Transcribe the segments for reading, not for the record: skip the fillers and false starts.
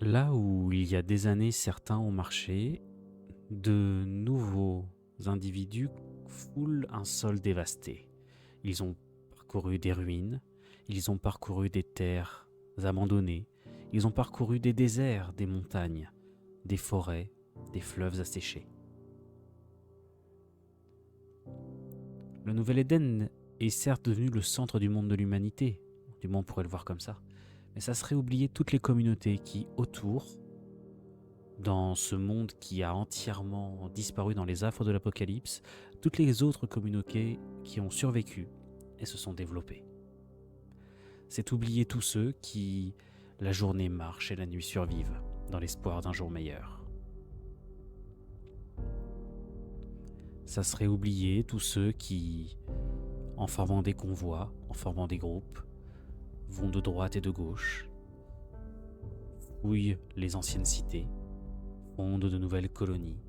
Là où il y a des années certains ont marché, de nouveaux individus foulent un sol dévasté. Ils ont parcouru des ruines, ils ont parcouru des terres abandonnées, ils ont parcouru des déserts, des montagnes, des forêts, des fleuves asséchés. Le Nouvel Éden est certes devenu le centre du monde de l'humanité, du moins on pourrait le voir comme ça, mais ça serait oublier toutes les communautés qui, autour, dans ce monde qui a entièrement disparu dans les affres de l'Apocalypse, toutes les autres communautés qui ont survécu et se sont développées. C'est oublier tous ceux qui, la journée marche et la nuit survivent, dans l'espoir d'un jour meilleur. Ça serait oublier tous ceux qui, en formant des convois, en formant des groupes, vont de droite et de gauche, fouillent les anciennes cités, fondent de nouvelles colonies,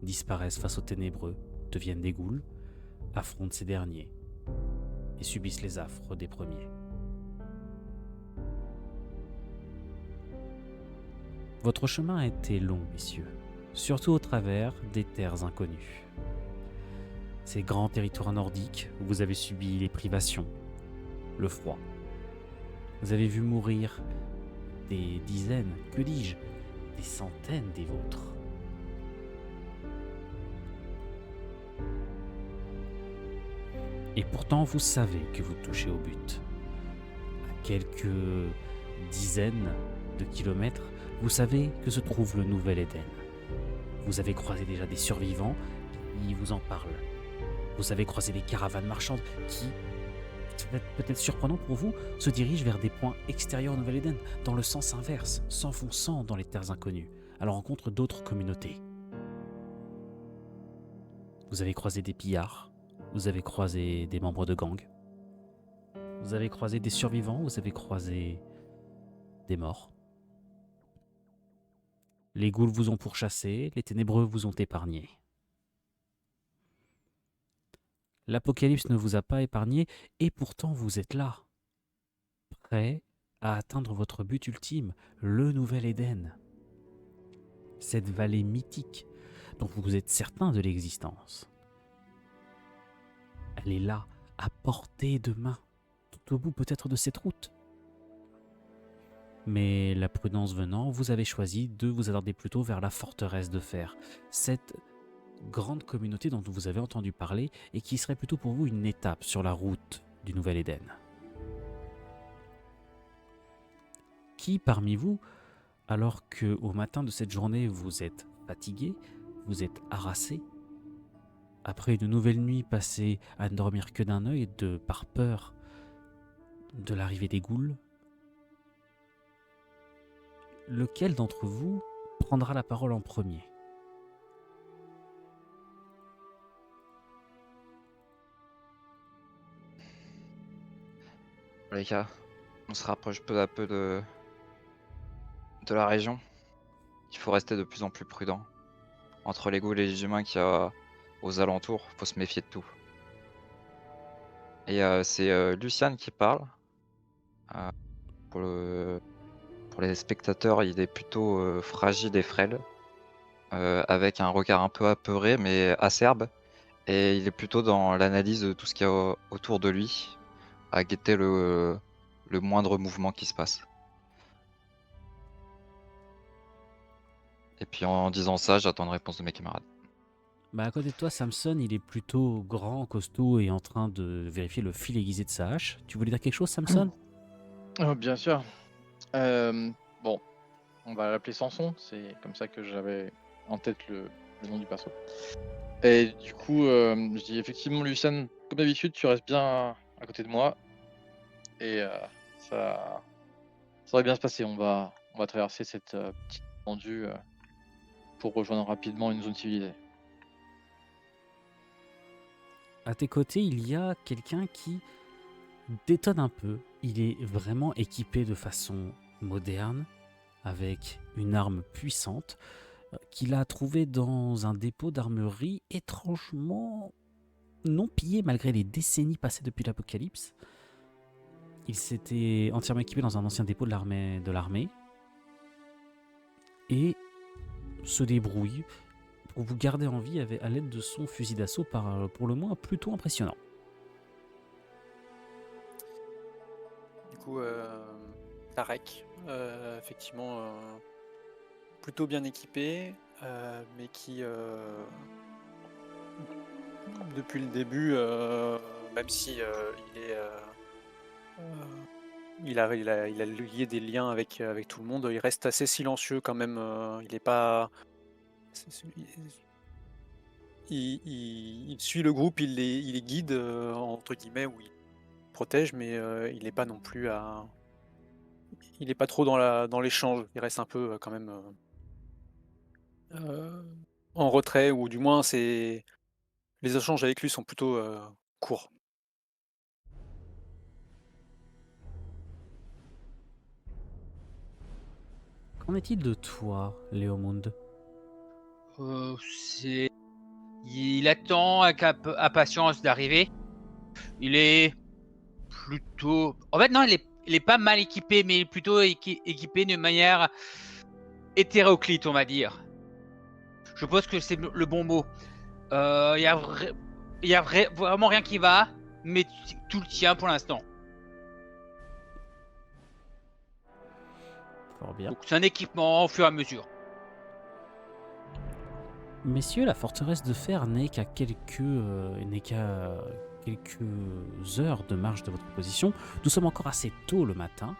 disparaissent face aux ténébreux, deviennent des ghouls, affrontent ces derniers et subissent les affres des premiers. Votre chemin a été long, messieurs, surtout au travers des terres inconnues. Ces grands territoires nordiques où vous avez subi les privations, le froid. Vous avez vu mourir des dizaines, que dis-je, des centaines des vôtres. Et pourtant, vous savez que vous touchez au but. À quelques dizaines de kilomètres, vous savez que se trouve le Nouvel Éden. Vous avez croisé déjà des survivants qui vous en parlent. Vous avez croisé des caravanes marchandes qui, peut-être surprenant pour vous, se dirigent vers des points extérieurs au Nouvel Éden, dans le sens inverse, s'enfonçant dans les terres inconnues, à la rencontre d'autres communautés. Vous avez croisé des pillards, vous avez croisé des membres de gangs, vous avez croisé des survivants, vous avez croisé des morts. Les ghouls vous ont pourchassé, les ténébreux vous ont épargné. L'Apocalypse ne vous a pas épargné, et pourtant vous êtes là, prêts à atteindre votre but ultime, le Nouvel Éden. Cette vallée mythique dont vous êtes certain de l'existence. Elle est là, à portée de main, tout au bout peut-être de cette route. Mais la prudence venant, vous avez choisi de vous attarder plutôt vers la forteresse de fer, cette grande communauté dont vous avez entendu parler et qui serait plutôt pour vous une étape sur la route du Nouvel Éden. Qui parmi vous, alors que au matin de cette journée vous êtes fatigué, vous êtes harassé, après une nouvelle nuit passée à ne dormir que d'un œil par peur de l'arrivée des ghouls, lequel d'entre vous prendra la parole en premier ? Les gars, on se rapproche peu à peu de la région. Il faut rester de plus en plus prudent. Entre les ghouls et les humains qu'il y a aux alentours, faut se méfier de tout. Et c'est Luciane qui parle. Euh, pour les spectateurs, il est plutôt fragile et frêle, avec un regard un peu apeuré mais acerbe. Et il est plutôt dans l'analyse de tout ce qu'il y a autour de lui, à guetter le le moindre mouvement qui se passe. Et puis en disant ça, j'attends une réponse de mes camarades. Bah, à côté de toi, Samson, il est plutôt grand, costaud et en train de vérifier le fil aiguisé de sa hache. Tu voulais dire quelque chose, Samson? Bien sûr. Euh, bon, on va l'appeler Samson, c'est comme ça que j'avais en tête le nom du perso. Et du coup, je dis effectivement, Lucien, comme d'habitude, tu restes bien à côté de moi. Et ça, ça va bien se passer. On va traverser cette petite étendue pour rejoindre rapidement une zone civilisée. À tes côtés, il y a quelqu'un qui détonne un peu. Il est vraiment équipé de façon moderne, avec une arme puissante qu'il a trouvée dans un dépôt d'armerie étrangement non pillé malgré les décennies passées depuis l'Apocalypse. Il s'était entièrement équipé dans un ancien dépôt de l'armée et se débrouille pour vous garder en vie à l'aide de son fusil d'assaut pour le moins plutôt impressionnant. Du coup, Tarek, effectivement, plutôt bien équipé, mais qui, depuis le début, même si il a lié des liens avec tout le monde, il reste assez silencieux quand même. Il n'est pas. Il suit le groupe, il les guide, entre guillemets, ou il protège, mais il n'est pas non plus à. Il n'est pas trop dans l'échange. Il reste un peu quand même en retrait, ou du moins les échanges avec lui sont plutôt courts. Qu'en est-il de toi, Léomund? C'est... Il attend avec impatience d'arriver. Il est plutôt... En fait, non, il est pas mal équipé, mais il est plutôt équipé de manière hétéroclite, on va dire. Je pense que c'est le bon mot. Il y a vraiment rien qui va, mais tout le tient pour l'instant. Fort bien. Donc c'est un équipement au fur et à mesure. Messieurs, la forteresse de fer n'est qu'à quelques heures de marche de votre position. Nous sommes encore assez tôt le matin.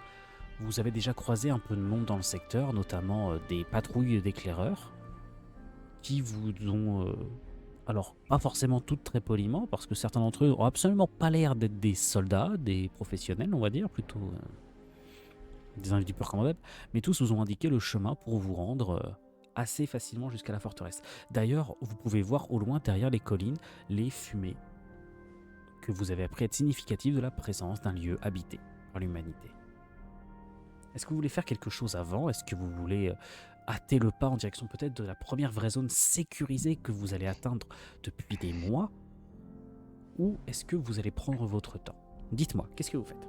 Vous avez déjà croisé un peu de monde dans le secteur, notamment des patrouilles d'éclaireurs, qui vous ont... alors, pas forcément toutes très poliment, parce que certains d'entre eux ont absolument pas l'air d'être des soldats, des professionnels, on va dire, plutôt des individus peu recommandables, mais tous vous ont indiqué le chemin pour vous rendre assez facilement jusqu'à la forteresse. D'ailleurs, vous pouvez voir au loin, derrière les collines, les fumées que vous avez appris être significatives de la présence d'un lieu habité par l'humanité. Est-ce que vous voulez faire quelque chose avant? Est-ce que vous voulez hâter le pas en direction peut-être de la première vraie zone sécurisée que vous allez atteindre depuis des mois? Ou est-ce que vous allez prendre votre temps? Dites-moi, qu'est-ce que vous faites?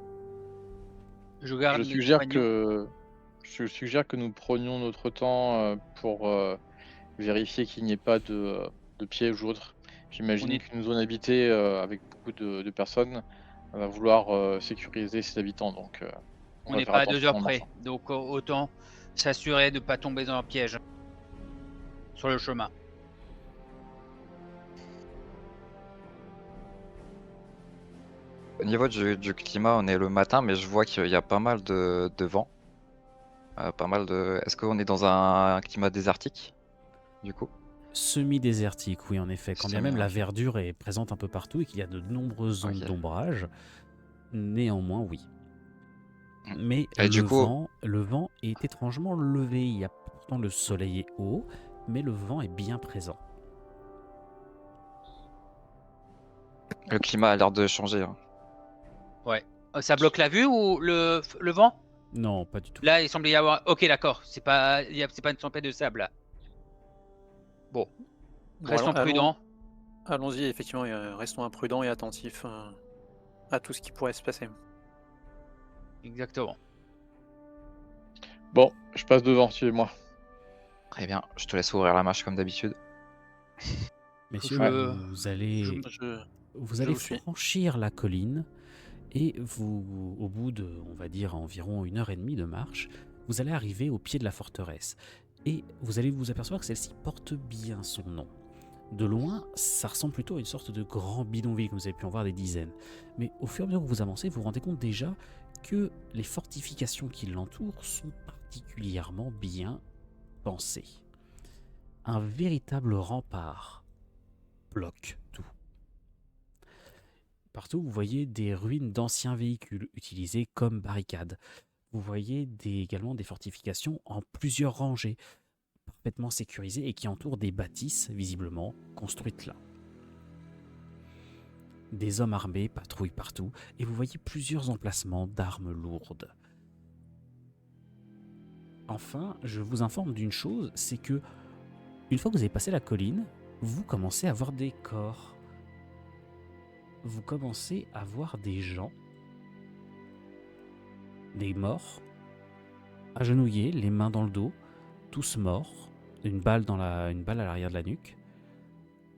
Je suggère que nous prenions notre temps pour vérifier qu'il n'y ait pas de piège ou autre. J'imagine qu'une zone habitée avec beaucoup de personnes va vouloir sécuriser ses habitants. Donc, on n'est pas à 2 heures près, donc autant s'assurer de ne pas tomber dans un piège sur le chemin. Au niveau du climat, on est le matin, mais je vois qu'il y a pas mal de vent. Est-ce qu'on est dans un climat désertique, du coup? Semi-désertique, oui, en effet. Quand bien même la verdure est présente un peu partout et qu'il y a de nombreuses zones d'ombrage, néanmoins, oui. Mais le vent est étrangement levé. Il y a pourtant le soleil est haut, mais le vent est bien présent. Le climat a l'air de changer. Hein. Ouais. Ça bloque la vue ou le vent? Non, pas du tout. Là, il semble y avoir... Ok, d'accord. C'est pas une tempête de sable, là. Bon. Restons prudents. Allons-y, effectivement. Restons imprudents et attentifs à tout ce qui pourrait se passer. Exactement. Bon, je passe devant, suivez-moi. Très bien, je te laisse ouvrir la marche comme d'habitude. Messieurs, vous allez franchir la colline Et vous, au bout de, on va dire, environ 1 heure et demie de marche, vous allez arriver au pied de la forteresse. Et vous allez vous apercevoir que celle-ci porte bien son nom. De loin, ça ressemble plutôt à une sorte de grand bidonville, comme vous avez pu en voir des dizaines. Mais au fur et à mesure que vous avancez, vous vous rendez compte déjà que les fortifications qui l'entourent sont particulièrement bien pensées. Un véritable rempart bloque tout. Partout, vous voyez des ruines d'anciens véhicules utilisés comme barricades. Vous voyez également des fortifications en plusieurs rangées, parfaitement sécurisées et qui entourent des bâtisses visiblement construites là. Des hommes armés patrouillent partout et vous voyez plusieurs emplacements d'armes lourdes. Enfin, je vous informe d'une chose, c'est que une fois que vous avez passé la colline, vous commencez à voir des corps. Vous commencez à voir des gens, des morts, agenouillés, les mains dans le dos, tous morts, une balle à l'arrière de la nuque,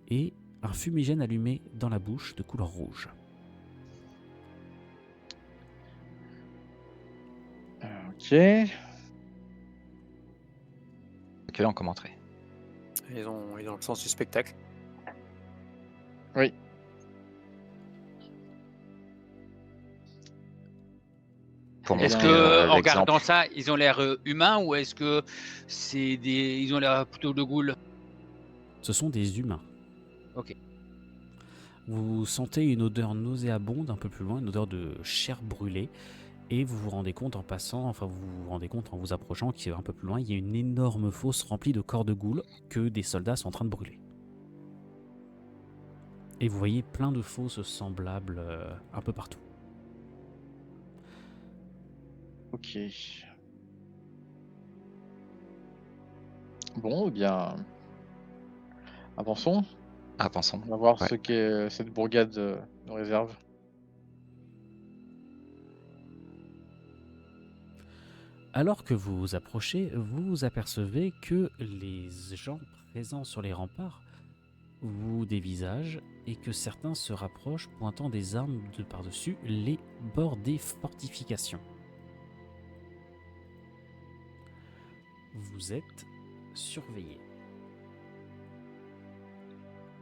et un fumigène allumé dans la bouche de couleur rouge. Ok. Accueillant comme entrée. Ils ont le sens du spectacle. Oui. Pour Est-ce Est-ce montrer que, en l'exemple. regardant ça, ils ont l'air humains ou est-ce que ils ont l'air plutôt de ghouls? Ce sont des humains. Ok. Vous sentez une odeur nauséabonde un peu plus loin, une odeur de chair brûlée, et vous vous rendez compte en passant, enfin vous vous rendez compte en vous approchant qu'un peu plus loin, il y a une énorme fosse remplie de corps de ghouls que des soldats sont en train de brûler. Et vous voyez plein de fosses semblables un peu partout. Ok. Bon, eh bien, avançons. Avançons. On va voir Ouais. ce qu'est cette bourgade nous réserve. Alors que vous vous approchez, vous apercevez que les gens présents sur les remparts vous dévisagent et que certains se rapprochent pointant des armes de par-dessus les bords des fortifications. Vous êtes surveillé.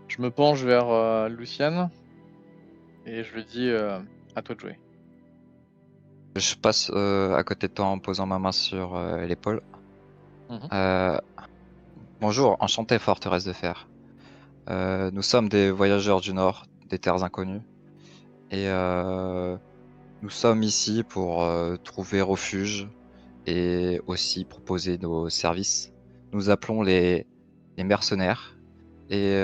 Je me penche vers Luciane et je lui dis à toi de jouer. Je passe à côté de toi en posant ma main sur l'épaule. Mhm. Bonjour, enchanté forteresse de fer. Nous sommes des voyageurs du Nord, des terres inconnues. Et nous sommes ici pour trouver refuge et aussi proposer nos services. Nous appelons les mercenaires. Et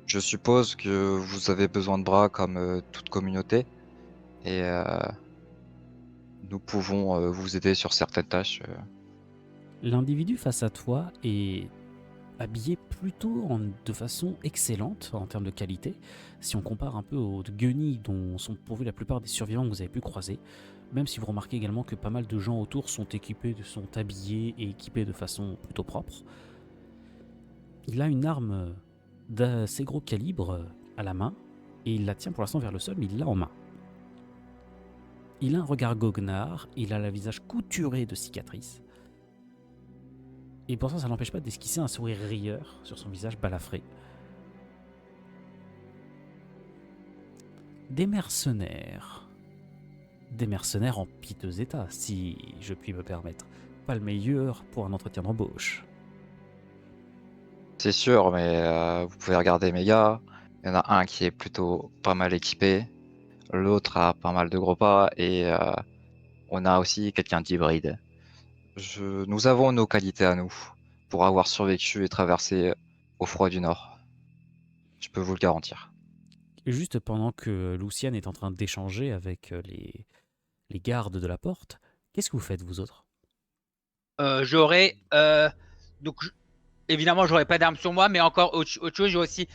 je suppose que vous avez besoin de bras comme toute communauté. Et nous pouvons vous aider sur certaines tâches. L'individu face à toi est habillé plutôt de façon excellente en termes de qualité, si on compare un peu aux guenilles dont sont pourvus la plupart des survivants que vous avez pu croiser, même si vous remarquez également que pas mal de gens autour sont habillés et équipés de façon plutôt propre. Il a une arme d'assez gros calibre à la main, et il la tient pour l'instant vers le sol, mais il l'a en main. Il a un regard goguenard, il a le visage couturé de cicatrices, et pourtant ça n'empêche pas d'esquisser un sourire rieur sur son visage balafré. Des mercenaires en piteux état, si je puis me permettre. Pas le meilleur pour un entretien d'embauche. C'est sûr, mais vous pouvez regarder mes gars. Il y en a un qui est plutôt pas mal équipé. L'autre a pas mal de gros pas. Et on a aussi quelqu'un d'hybride. Nous avons nos qualités à nous pour avoir survécu et traversé au froid du Nord. Je peux vous le garantir. Juste pendant que Luciane est en train d'échanger avec les gardes de la porte, qu'est-ce que vous faites vous autres? J'aurais évidemment j'aurais pas d'armes sur moi, mais encore autre chose, j'ai aussi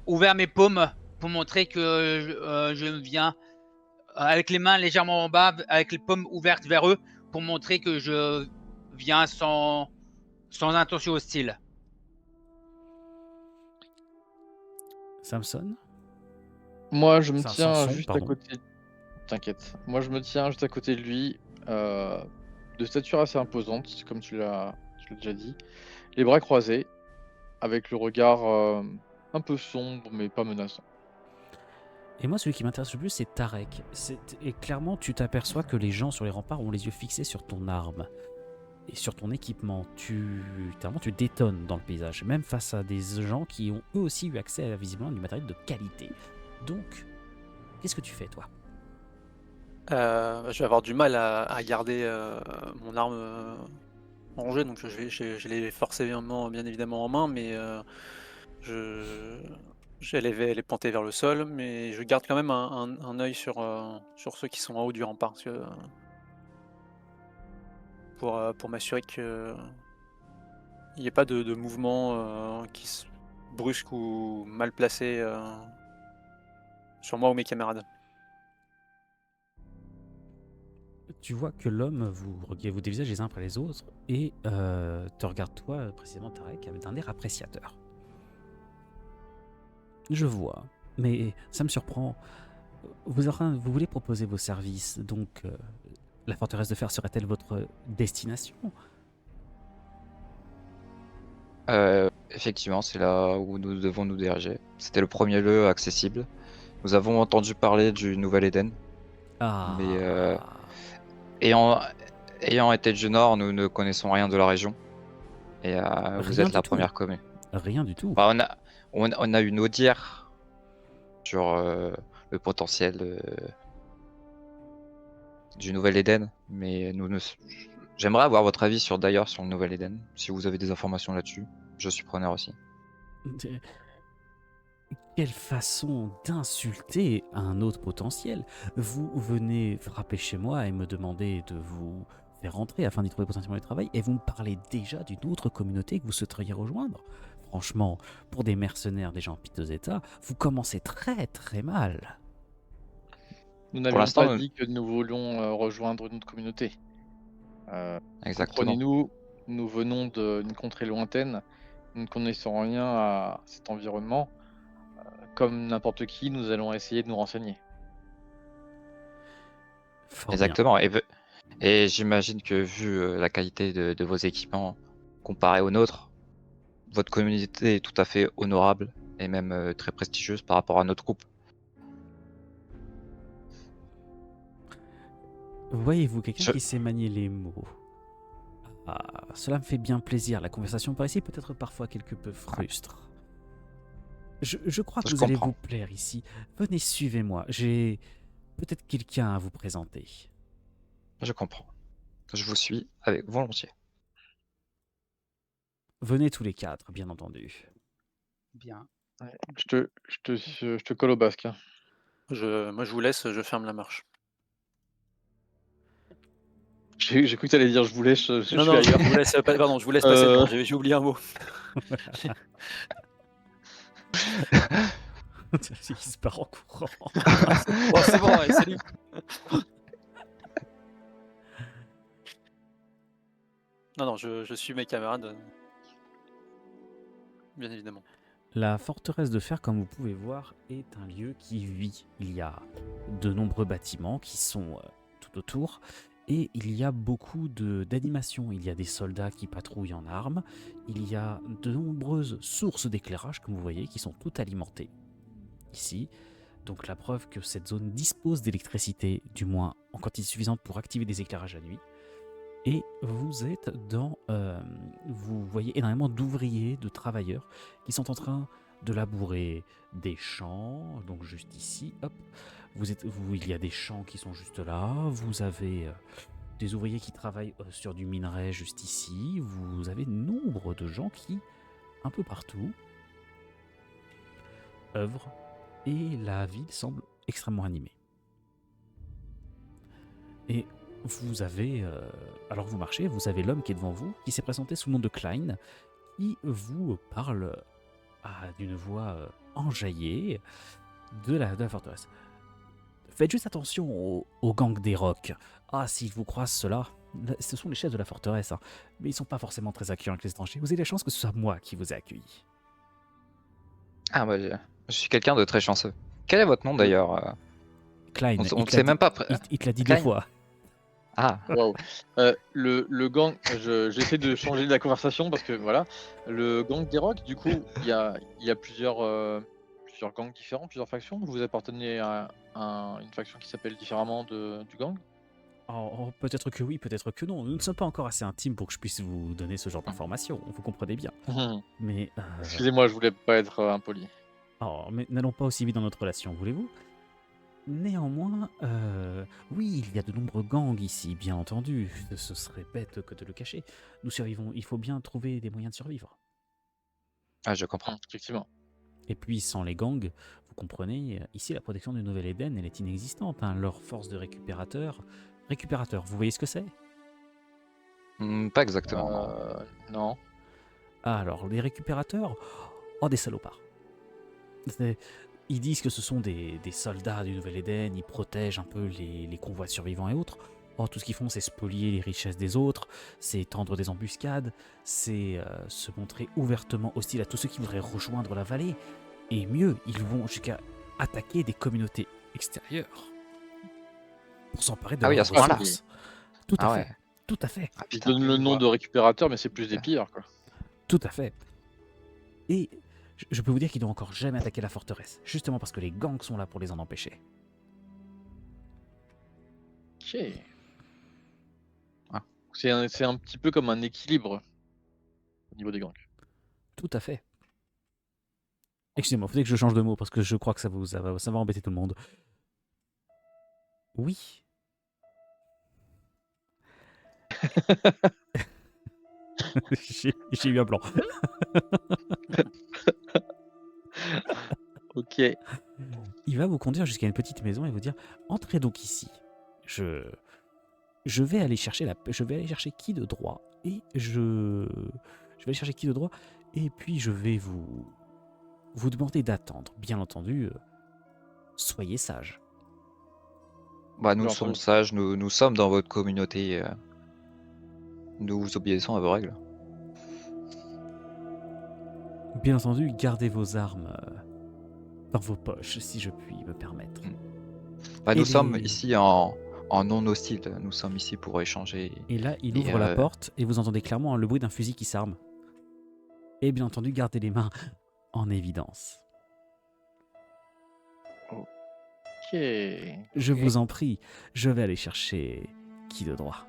ouvert mes paumes pour montrer que je viens avec les mains légèrement en bas, avec les paumes ouvertes vers eux, pour montrer que je viens sans intention hostile. Samson? Moi, je me Enfin, tiens Samson, juste pardon. à côté. t'inquiète. Moi, je me tiens juste à côté de lui, de stature assez imposante, comme tu l'as déjà dit. Les bras croisés, avec le regard un peu sombre, mais pas menaçant. Et moi, celui qui m'intéresse le plus, c'est Tarek. Et clairement, tu t'aperçois que les gens sur les remparts ont les yeux fixés sur ton arme et sur ton équipement. Clairement, tu détonnes dans le paysage, même face à des gens qui ont eux aussi eu accès à visiblement du matériel de qualité. Donc, qu'est-ce que tu fais, toi? Je vais avoir du mal à garder mon arme rangée, donc je l'ai forcément bien évidemment en main, mais elle est plantée vers le sol, mais je garde quand même un œil sur ceux qui sont en haut du rempart, parce que, pour m'assurer qu'il n'y ait pas de mouvement brusque ou mal placé sur moi ou mes camarades. Tu vois que l'homme vous dévisage les uns après les autres et te regarde toi, précisément Tarek, avec un air appréciateur. Je vois, mais ça me surprend. Vous voulez proposer vos services, donc la forteresse de fer serait-elle votre destination? Effectivement, c'est là où nous devons nous diriger. C'était le premier lieu accessible. Nous avons entendu parler du Nouvel Éden, Ah, mais ayant été du Nord, nous ne connaissons rien de la région. Et vous Rien êtes du la tout. première commune. Rien du tout. Bah, on a une audière sur le potentiel du Nouvel Éden, mais j'aimerais avoir votre avis sur le Nouvel Éden. Si vous avez des informations là-dessus, je suis preneur aussi. Quelle façon d'insulter un autre potentiel. Vous venez frapper chez moi et me demander de vous faire rentrer afin d'y trouver potentiellement du travail, et vous me parlez déjà d'une autre communauté que vous souhaiteriez rejoindre. Franchement, pour des mercenaires déjà en piteux état, vous commencez très très mal. Nous n'avions l'instant, pas dit que nous voulions rejoindre notre communauté. Exactement. Comprenez-nous, nous venons d'une contrée lointaine, nous ne connaissons rien à cet environnement. Comme n'importe qui, nous allons essayer de nous renseigner. Fort Exactement. Et j'imagine que vu la qualité de vos équipements comparé aux nôtres, votre communauté est tout à fait honorable et même très prestigieuse par rapport à notre groupe. Voyez-vous quelqu'un Je- qui sait manier les mots? Ah, cela me fait bien plaisir. La conversation par ici peut être parfois quelque peu frustre. Je crois que Je vous allez comprends. vous plaire ici. Venez, suivez-moi. J'ai peut-être quelqu'un à vous présenter. Je comprends. Je vous suis avec volontiers. Venez tous les quatre, bien entendu. Bien. Je te colle au basque. Hein. Moi je vous laisse, je ferme la marche. J'ai cru que tu allais dire je vous laisse, je suis Non, ailleurs. je vous laisse, pardon, je vous laisse passer le temps, j'ai oublié un mot. Il se part en courant. Bon, c'est bon, ouais, salut. Non, je suis mes camarades. Bien évidemment. La forteresse de fer, comme vous pouvez voir, est un lieu qui vit. Il y a de nombreux bâtiments qui sont tout autour, et il y a beaucoup d'animations. Il y a des soldats qui patrouillent en armes, il y a de nombreuses sources d'éclairage, comme vous voyez, qui sont toutes alimentées ici. Donc la preuve que cette zone dispose d'électricité, du moins en quantité suffisante pour activer des éclairages la nuit. Et vous êtes vous voyez énormément d'ouvriers, de travailleurs qui sont en train de labourer des champs. Donc juste ici, hop, il y a des champs qui sont juste là. Vous avez des ouvriers qui travaillent sur du minerai juste ici. Vous avez nombre de gens qui, un peu partout, œuvrent. Et la ville semble extrêmement animée. Et vous avez, alors vous marchez, vous avez l'homme qui est devant vous, qui s'est présenté sous le nom de Klein, qui vous parle d'une voix enjaillée de la forteresse. Faites juste attention aux gangs des rocs. Ah, s'ils vous croisent ceux-là, ce sont les chefs de la forteresse, hein, mais ils sont pas forcément très accueillants avec les étrangers. Vous avez la chance que ce soit moi qui vous ai accueilli. Ah, bah, je suis quelqu'un de très chanceux. Quel est votre nom d'ailleurs Klein, On il ne te sait l'a même dit, pas. il te l'a dit Klein 2 fois. Ah, Waouh. Le gang, j'essaie de changer la conversation parce que voilà, le gang des Rocs, du coup, il y a plusieurs gangs différents, plusieurs factions. Vous appartenez à une faction qui s'appelle différemment du gang? Oh, peut-être que oui, peut-être que non. Nous ne sommes pas encore assez intimes pour que je puisse vous donner ce genre d'informations. Vous comprenez bien. Mais, Excusez-moi, je voulais pas être impoli. mais n'allons pas aussi vite dans notre relation, voulez-vous? Néanmoins, oui, il y a de nombreux gangs ici, bien entendu. Ce serait bête que de le cacher. Nous survivons, il faut bien trouver des moyens de survivre. je comprends. Effectivement. Et puis, sans les gangs, vous comprenez, ici la protection du Nouvel-Éden, elle est inexistante. Hein. Leur force de récupérateur. Récupérateur, vous voyez ce que c'est? Pas exactement, non. Non. Alors, les récupérateurs, oh, des salopards. Ils disent que ce sont des soldats du Nouvel-Éden, ils protègent un peu les convois survivants et autres. Oh, tout ce qu'ils font, c'est spolier les richesses des autres, c'est tendre des embuscades, c'est se montrer ouvertement hostile à tous ceux qui voudraient rejoindre la vallée. Et mieux, ils vont jusqu'à attaquer des communautés extérieures pour s'emparer de Ah oui, à leurs ce point-là. ressources. Tout à Ah fait, ouais. tout à fait, Ah, Ils putain. donnent le nom de récupérateur, mais c'est plus des pilleurs, quoi. tout à fait. Et je peux vous dire qu'ils n'ont encore jamais attaqué la forteresse, justement parce que les gangs sont là pour les en empêcher. Ok. Ah. C'est un petit peu comme un équilibre au niveau des gangs. Tout à fait. Excusez-moi, faudrait que je change de mot parce que je crois que ça va embêter tout le monde. Oui. J'ai eu un blanc. Ok. Il va vous conduire jusqu'à une petite maison et vous dire entrez donc ici. Je vais aller chercher qui de droit et je vais aller chercher qui de droit et puis je vais vous demander d'attendre. Bien entendu, soyez sage. Bah, nous Bien sommes entendu. sages, nous sommes dans votre communauté. Nous obéissons à vos règles. Bien entendu, gardez vos armes dans vos poches, si je puis me permettre. Bah, Et nous sommes les- ici en non hostile. Nous sommes ici pour échanger. Et là, il Et, ouvre la porte et vous entendez clairement le bruit d'un fusil qui s'arme. Et bien entendu, gardez les mains en évidence. Ok. Je vous en prie, je vais aller chercher qui de droit.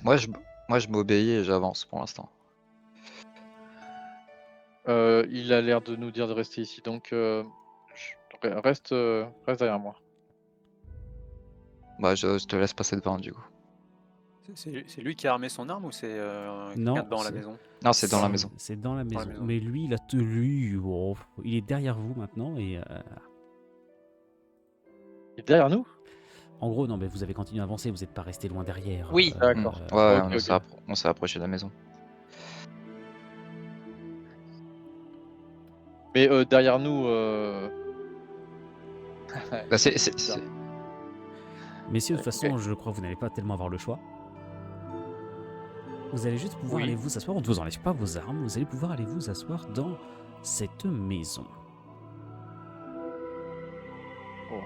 Moi, je m'obéis et j'avance pour l'instant. Il a l'air de nous dire de rester ici, donc reste derrière moi. Bah, je te laisse passer devant du coup. C'est lui qui a armé son arme ou c'est Non, quelqu'un dans la c'est- maison? Non, c'est dans la maison. C'est dans la maison. maison. Mais lui, il est derrière vous maintenant et Il est derrière nous? en gros, non, mais vous avez continué à avancer, vous n'êtes pas resté loin derrière. Oui. D'accord. Ouais, Ok, on s'est approché de la maison. Mais derrière nous. Bah, c'est- Messieurs, de toute Ok. façon, je crois que vous n'allez pas tellement avoir le choix. Vous allez juste pouvoir Oui. aller vous asseoir, on ne vous enlève pas vos armes, vous allez pouvoir aller vous asseoir dans cette maison. Oh.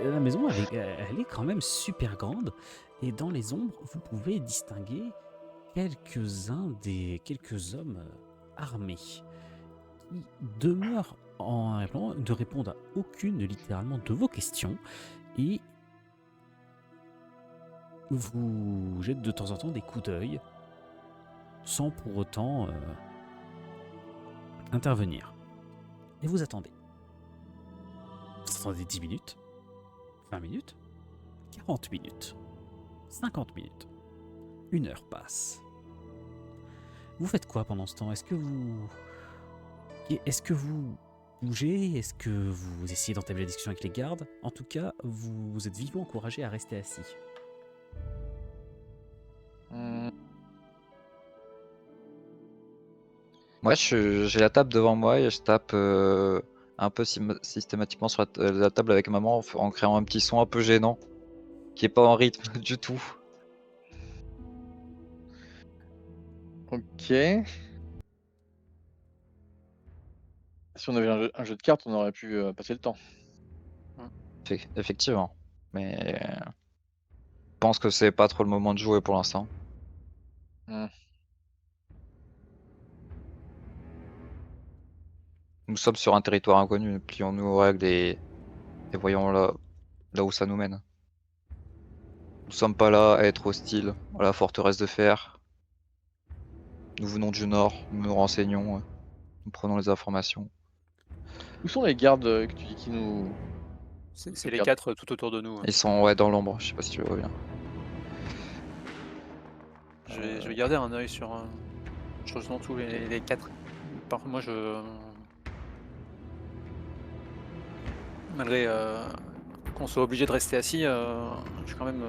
La maison, elle est quand même super grande, et dans les ombres, vous pouvez distinguer quelques hommes armés qui demeurent de répondre à aucune, littéralement, de vos questions, et vous jettent de temps en temps des coups d'œil, sans pour autant intervenir. Et vous attendez. Vous attendez 10 minutes, 20 minutes, 40 minutes, 50 minutes. 1 heure passe. Vous faites quoi pendant ce temps? Est-ce que vous bougez? Est-ce que vous essayez d'entamer la discussion avec les gardes? En tout cas, vous êtes vivement encouragé à rester assis. Moi, j'ai la table devant moi et je tape un peu systématiquement sur la table avec maman en créant un petit son un peu gênant qui est pas en rythme du tout. Ok. Si on avait un jeu de cartes, on aurait pu passer le temps. Effectivement. Mais je pense que c'est pas trop le moment de jouer pour l'instant. Hmm. Nous sommes sur un territoire inconnu, plions-nous aux règles et voyons là où ça nous mène. Nous sommes pas là à être hostiles à la forteresse de fer. Nous venons du nord, nous nous renseignons, nous prenons les informations. Où sont les gardes que tu dis qui nous. C'est les Regarde. 4 tout autour de nous. Ils sont dans l'ombre, je sais pas si tu vois bien. Je vais garder un œil sur justement tous les 4. Par contre, moi, malgré qu'on soit obligé de rester assis, j'ai quand même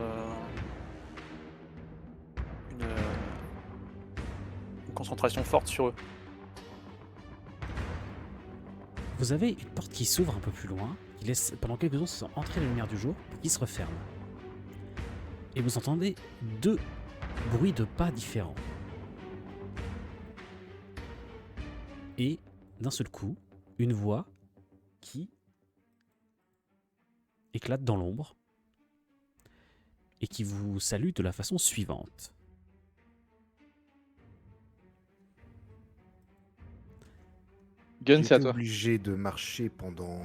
une concentration forte sur eux. Vous avez une porte qui s'ouvre un peu plus loin, qui laisse pendant quelques secondes sans entrer la lumière du jour, puis qui se referme. Et vous entendez 2 bruits de pas différents. Et d'un seul coup, une voix qui éclate dans l'ombre et qui vous salue de la façon suivante. Gun, c'est à J'étais toi. obligé de marcher pendant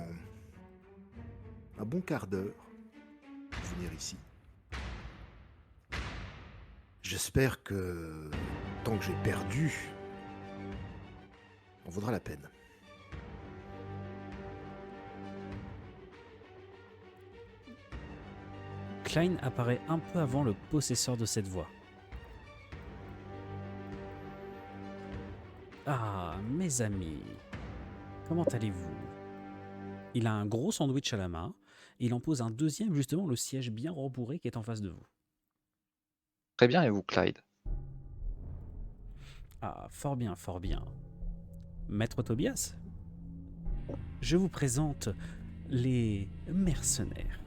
un bon quart d'heure pour venir ici. J'espère que le temps que j'ai perdu en vaudra la peine. Klein apparaît un peu avant le possesseur de cette voix. Ah, mes amis, comment allez-vous? Il a un gros sandwich à la main, et il en pose un deuxième, justement, le siège bien rembourré qui est en face de vous. Très bien, et vous, Clyde? Ah, fort bien, fort bien. Maître Tobias, je vous présente les mercenaires.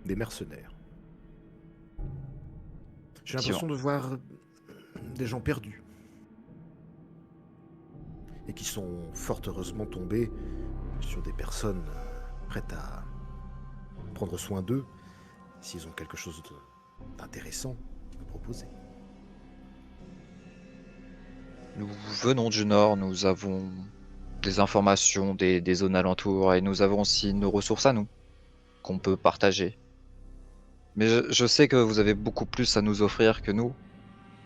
Des mercenaires. J'ai Effectivement. l'impression de voir des gens perdus. Et qui sont fort heureusement tombés sur des personnes prêtes à prendre soin d'eux s'ils ont quelque chose d'intéressant à proposer. Nous venons du nord, nous avons des informations des zones alentours et nous avons aussi nos ressources à nous qu'on peut partager. Mais je sais que vous avez beaucoup plus à nous offrir que nous,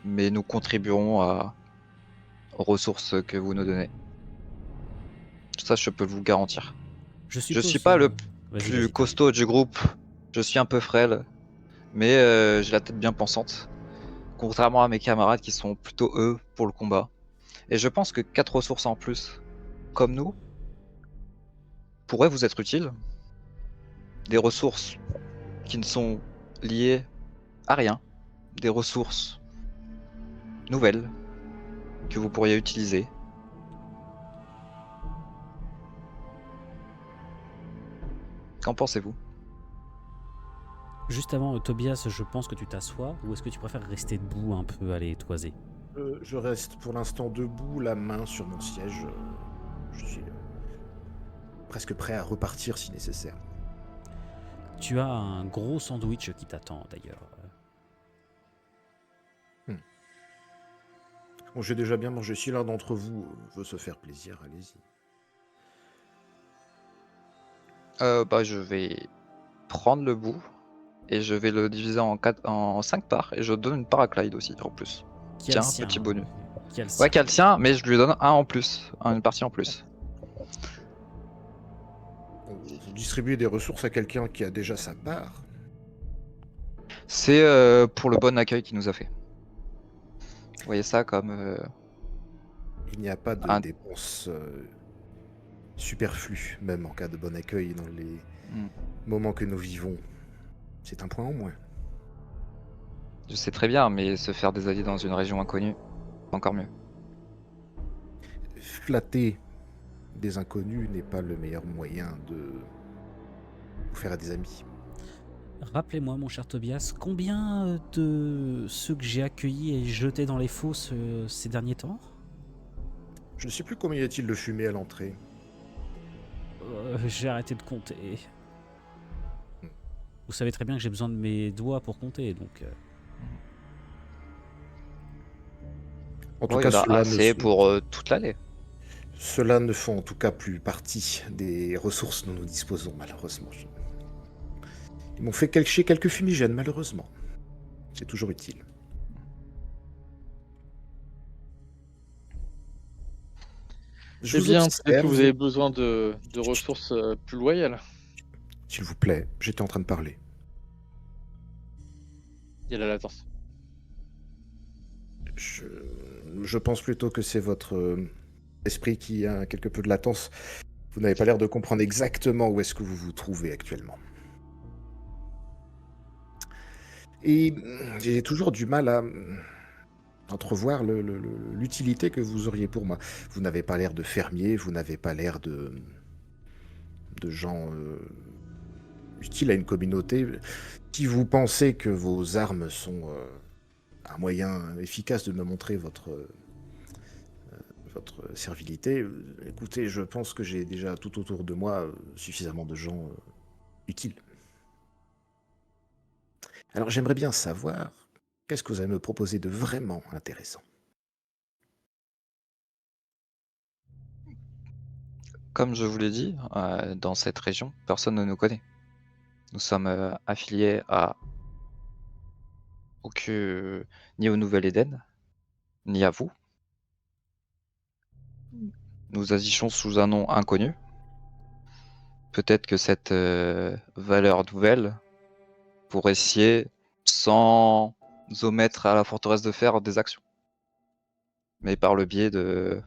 mais nous contribuerons aux ressources que vous nous donnez. Ça, je peux vous garantir. Je suis pas le plus costaud du groupe, je suis un peu frêle, mais j'ai la tête bien pensante, contrairement à mes camarades qui sont plutôt eux pour le combat. Et je pense que 4 ressources en plus, comme nous, pourraient vous être utiles. Des ressources qui ne sont liées à rien, des ressources nouvelles que vous pourriez utiliser. Qu'en pensez-vous? Juste avant, Tobias, je pense que tu t'assois, ou est-ce que tu préfères rester debout un peu, aller toiser? Je reste pour l'instant debout, la main sur mon siège. Je suis presque prêt à repartir si nécessaire. Tu as un gros sandwich qui t'attend d'ailleurs. Bon, j'ai déjà bien mangé. Si l'un d'entre vous veut se faire plaisir, allez-y. Je vais prendre le bout et je vais le diviser en 5 parts et je donne une part à Clyde aussi en plus. Qui a le Tiens, sien, petit hein. bonus. Qui a le Ouais, sien. qui a le sien, mais je lui donne un en plus, une partie en plus. Vous distribuez des ressources à quelqu'un qui a déjà sa part. C'est pour le bon accueil qu'il nous a fait. Vous voyez ça comme... Il n'y a pas de dépenses superflues, même en cas de bon accueil dans les moments que nous vivons. C'est un point en moins. Je sais très bien, mais se faire des alliés dans une région inconnue, encore mieux. Flatter des inconnus n'est pas le meilleur moyen de vous faire des amis. Rappelez-moi, mon cher Tobias, combien de ceux que j'ai accueillis et jetés dans les fosses ces derniers temps? Je ne sais plus combien y a-t-il de fumée à l'entrée. J'ai arrêté de compter. Vous savez très bien que j'ai besoin de mes doigts pour compter, donc... En tout Ouais, cas, il y en a cela assez pour toute l'année. cela ne font en tout cas plus partie des ressources dont nous disposons, malheureusement. Ils m'ont fait cacher quelques fumigènes, malheureusement. C'est toujours utile. Je Eh vous bien, peut-être que vous observe, avez besoin de ressources plus loyales. s'il vous plaît. J'étais en train de parler. Il y a la latence. Je, je pense plutôt que c'est votre esprit qui a quelque peu de latence. Vous n'avez pas l'air de comprendre exactement où est-ce que vous vous trouvez actuellement. Et j'ai toujours du mal à entrevoir l'utilité que vous auriez pour moi. Vous n'avez pas l'air de fermier, vous n'avez pas l'air de gens utiles à une communauté. Si vous pensez que vos armes sont un moyen efficace de me montrer votre servilité, écoutez, je pense que j'ai déjà tout autour de moi suffisamment de gens utiles. Alors j'aimerais bien savoir, qu'est-ce que vous allez me proposer de vraiment intéressant? Comme je vous l'ai dit, dans cette région, personne ne nous connaît. Nous sommes affiliés à ni au Nouvel-Éden, ni à vous. Nous agissons sous un nom inconnu. Peut-être que cette valeur nouvelle pourrait scier sans omettre à la forteresse de fer des actions. Mais par le biais de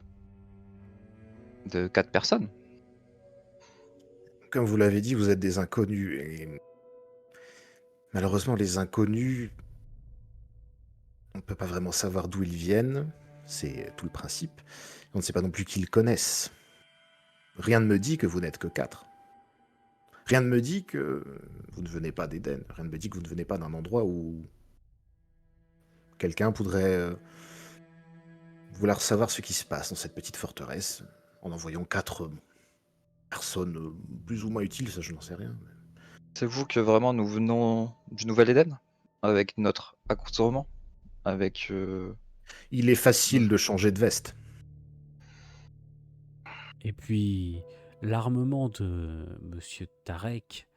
4 personnes. Comme vous l'avez dit, vous êtes des inconnus, et malheureusement les inconnus, on ne peut pas vraiment savoir d'où ils viennent, c'est tout le principe. On ne sait pas non plus qui ils connaissent. Rien ne me dit que vous n'êtes que 4. Rien ne me dit que vous ne venez pas d'Éden. Rien ne me dit que vous ne venez pas d'un endroit où quelqu'un pourrait vouloir savoir ce qui se passe dans cette petite forteresse en envoyant 4 personnes plus ou moins utiles, ça je n'en sais rien. C'est vous que vraiment nous venons du Nouvel-Éden avec notre accoutrement, avec Il est facile de changer de veste. Et puis, l'armement de Monsieur Tarek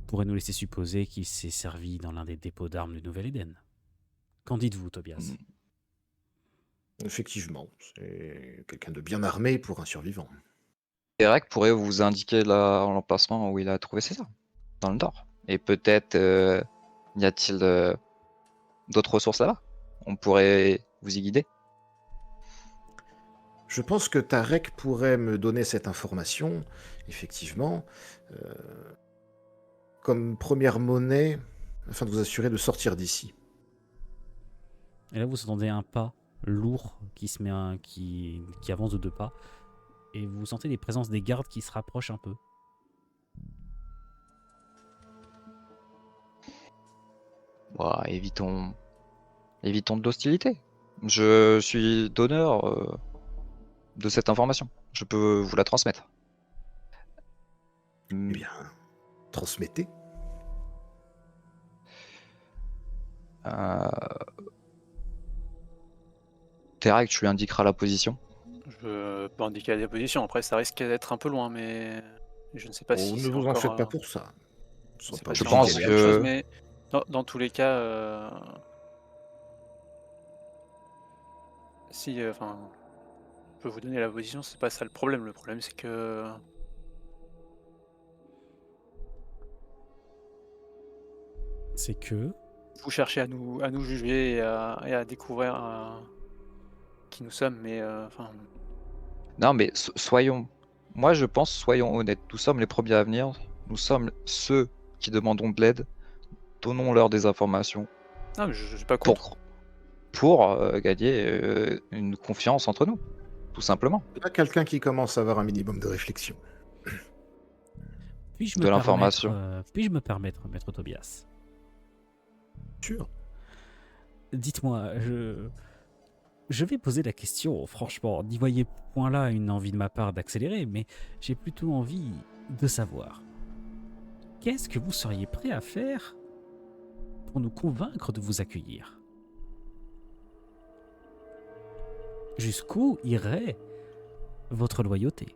pourrait nous laisser supposer qu'il s'est servi dans l'un des dépôts d'armes du Nouvel-Éden. Qu'en dites-vous, Tobias? Effectivement, c'est quelqu'un de bien armé pour un survivant. Derek pourrait vous indiquer l'emplacement où il a trouvé ses armes, dans le nord. Et peut-être y a-t-il d'autres ressources là-bas. On pourrait vous y guider. Je pense que Tarek pourrait me donner cette information, effectivement, comme première monnaie, afin de vous assurer de sortir d'ici. Et là, vous entendez un pas lourd qui se met qui avance de 2 pas, et vous sentez les présences des gardes qui se rapprochent un peu. Ouah, évitons de l'hostilité. Je suis donneur de cette information. Je peux vous la transmettre. Eh bien, transmettez. Terak, tu lui indiqueras la position. Je peux indiquer la position, après ça risque d'être un peu loin, mais je ne sais pas Oh, si ne c'est vous en encore... faites pas pour ça. je sais Pas pas si Je c'est obligé pense d'y encore aller. quelque chose, que mais dans tous les cas, si, enfin, je peux vous donner la position, c'est pas ça le problème. Le problème, c'est que C'est que... vous cherchez à nous juger et à découvrir qui nous sommes, mais enfin, non, mais moi je pense, soyons honnêtes. Nous sommes les premiers à venir. Nous sommes ceux qui demandons de l'aide. Donnons-leur des informations non, mais je suis pas contre. pour gagner une confiance entre nous, tout simplement. Il y a quelqu'un qui commence à avoir un minimum de réflexion. Puis-je De me l'information. puis-je me permettre, maître Tobias? Sûr. Dites-moi, je vais poser la question, franchement. N'y voyez point là une envie de ma part d'accélérer, mais j'ai plutôt envie de savoir. Qu'est-ce que vous seriez prêt à faire pour nous convaincre de vous accueillir? Jusqu'où irait votre loyauté?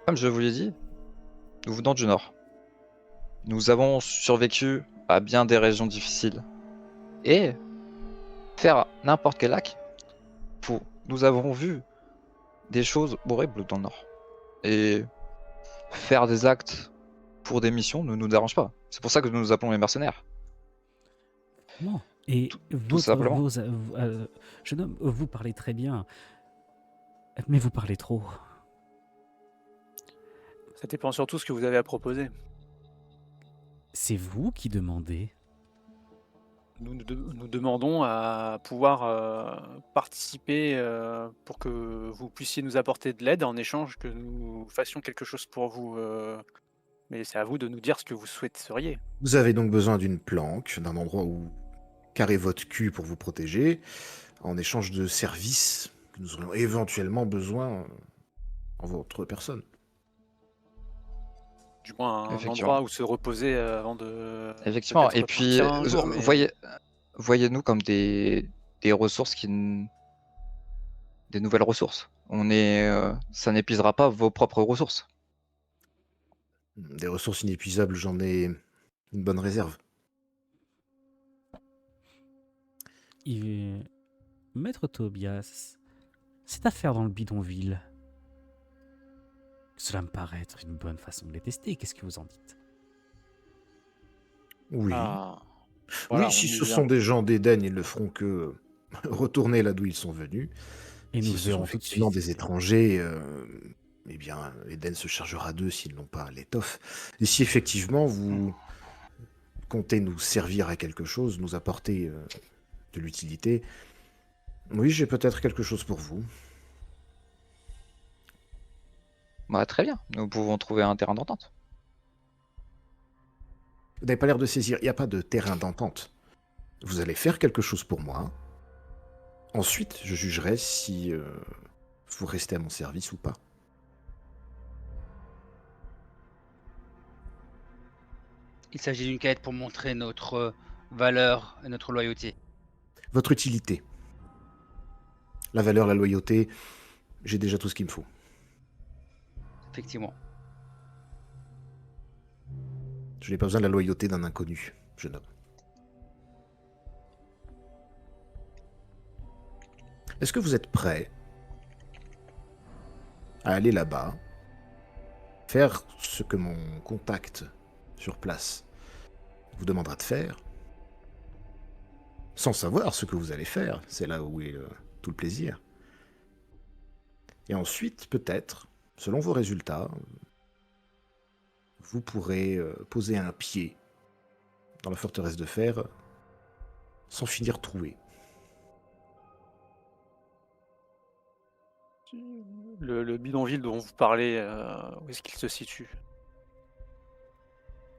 Comme je vous l'ai dit, nous venons du Nord. Nous avons survécu à bien des régions difficiles. Et faire n'importe quel lac, nous avons vu des choses horribles dans le Nord. Et faire des actes pour des missions ne nous dérange pas. C'est pour ça que nous nous appelons les mercenaires. Non. Et simplement. jeune homme, vous parlez très bien, mais vous parlez trop. Ça dépend surtout ce que vous avez à proposer. C'est vous qui demandez. Nous demandons à pouvoir participer pour que vous puissiez nous apporter de l'aide en échange que nous fassions quelque chose pour vous. Mais c'est à vous de nous dire ce que vous souhaiteriez. Vous avez donc besoin d'une planque, d'un endroit où carrer votre cul pour vous protéger, en échange de services que nous aurions éventuellement besoin en votre personne. Du moins un Effectivement. endroit où se reposer avant de... Effectivement. peut-être Et puis, partir un jour, mais- voyez-nous comme des ressources des nouvelles ressources. Ça n'épuisera pas vos propres ressources. Des ressources inépuisables, j'en ai une bonne réserve. Maître Tobias, cette affaire dans le bidonville, cela me paraît être une bonne façon de les tester. Qu'est-ce que vous en dites? Oui. Ah, voilà, oui, si on y ce vient. sont des gens d'Éden, ils ne feront que retourner là d'où ils sont venus. Et nous Si le ce sont verrons tout de effectivement suite. des étrangers, eh bien, Eden se chargera d'eux s'ils n'ont pas l'étoffe. Et si effectivement vous comptez nous servir à quelque chose, nous apporter de l'utilité, oui, j'ai peut-être quelque chose pour vous. Bah, très bien. Nous pouvons trouver un terrain d'entente. Vous n'avez pas l'air de saisir, il n'y a pas de terrain d'entente. Vous allez faire quelque chose pour moi. Ensuite, je jugerai si vous restez à mon service ou pas. Il s'agit d'une quête pour montrer notre valeur et notre loyauté. Votre utilité. La valeur, la loyauté, j'ai déjà tout ce qu'il me faut. Effectivement. Je n'ai pas besoin de la loyauté d'un inconnu, jeune homme. Est-ce que vous êtes prêt à aller là-bas, faire ce que mon contact sur place vous demandera de faire, sans savoir ce que vous allez faire? C'est là où est tout le plaisir. Et ensuite, peut-être, selon vos résultats, vous pourrez poser un pied dans la forteresse de fer sans finir troué. Le bidonville dont vous parlez, où est-ce qu'il se situe?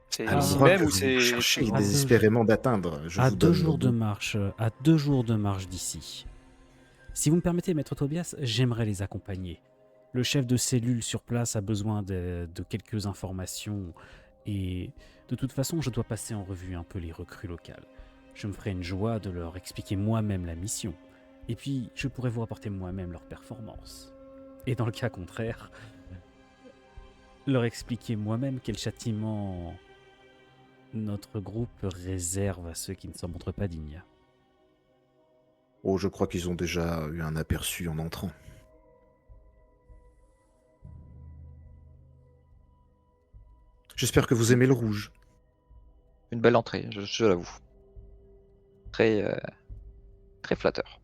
C'est À ici l'endroit même que ou vous c'est... cherchez À désespérément d'atteindre. Je À vous 2 donne jours le de nom. marche, à 2 jours de marche d'ici. Si vous me permettez, Maître Tobias, j'aimerais les accompagner. Le chef de cellule sur place a besoin de quelques informations et de toute façon, je dois passer en revue un peu les recrues locales. Je me ferai une joie de leur expliquer moi-même la mission. Et puis, je pourrais vous rapporter moi-même leur performance. Et dans le cas contraire, leur expliquer moi-même quel châtiment notre groupe réserve à ceux qui ne s'en montrent pas dignes. Oh, je crois qu'ils ont déjà eu un aperçu en entrant. J'espère que vous aimez le rouge. Une belle entrée, je l'avoue. Très, très flatteur.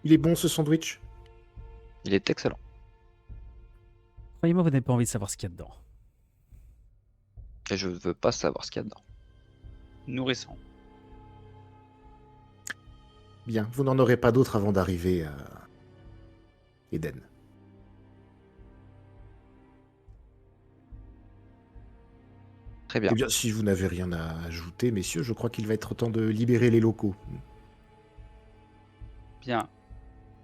Il est bon ce sandwich? Il est excellent. Croyez-moi, vous n'avez pas envie de savoir ce qu'il y a dedans. Et je ne veux pas savoir ce qu'il y a dedans. Nourrissant. Bien, vous n'en aurez pas d'autres avant d'arriver à Eden. Très bien. Eh bien, si vous n'avez rien à ajouter, messieurs, je crois qu'il va être temps de libérer les locaux. Bien.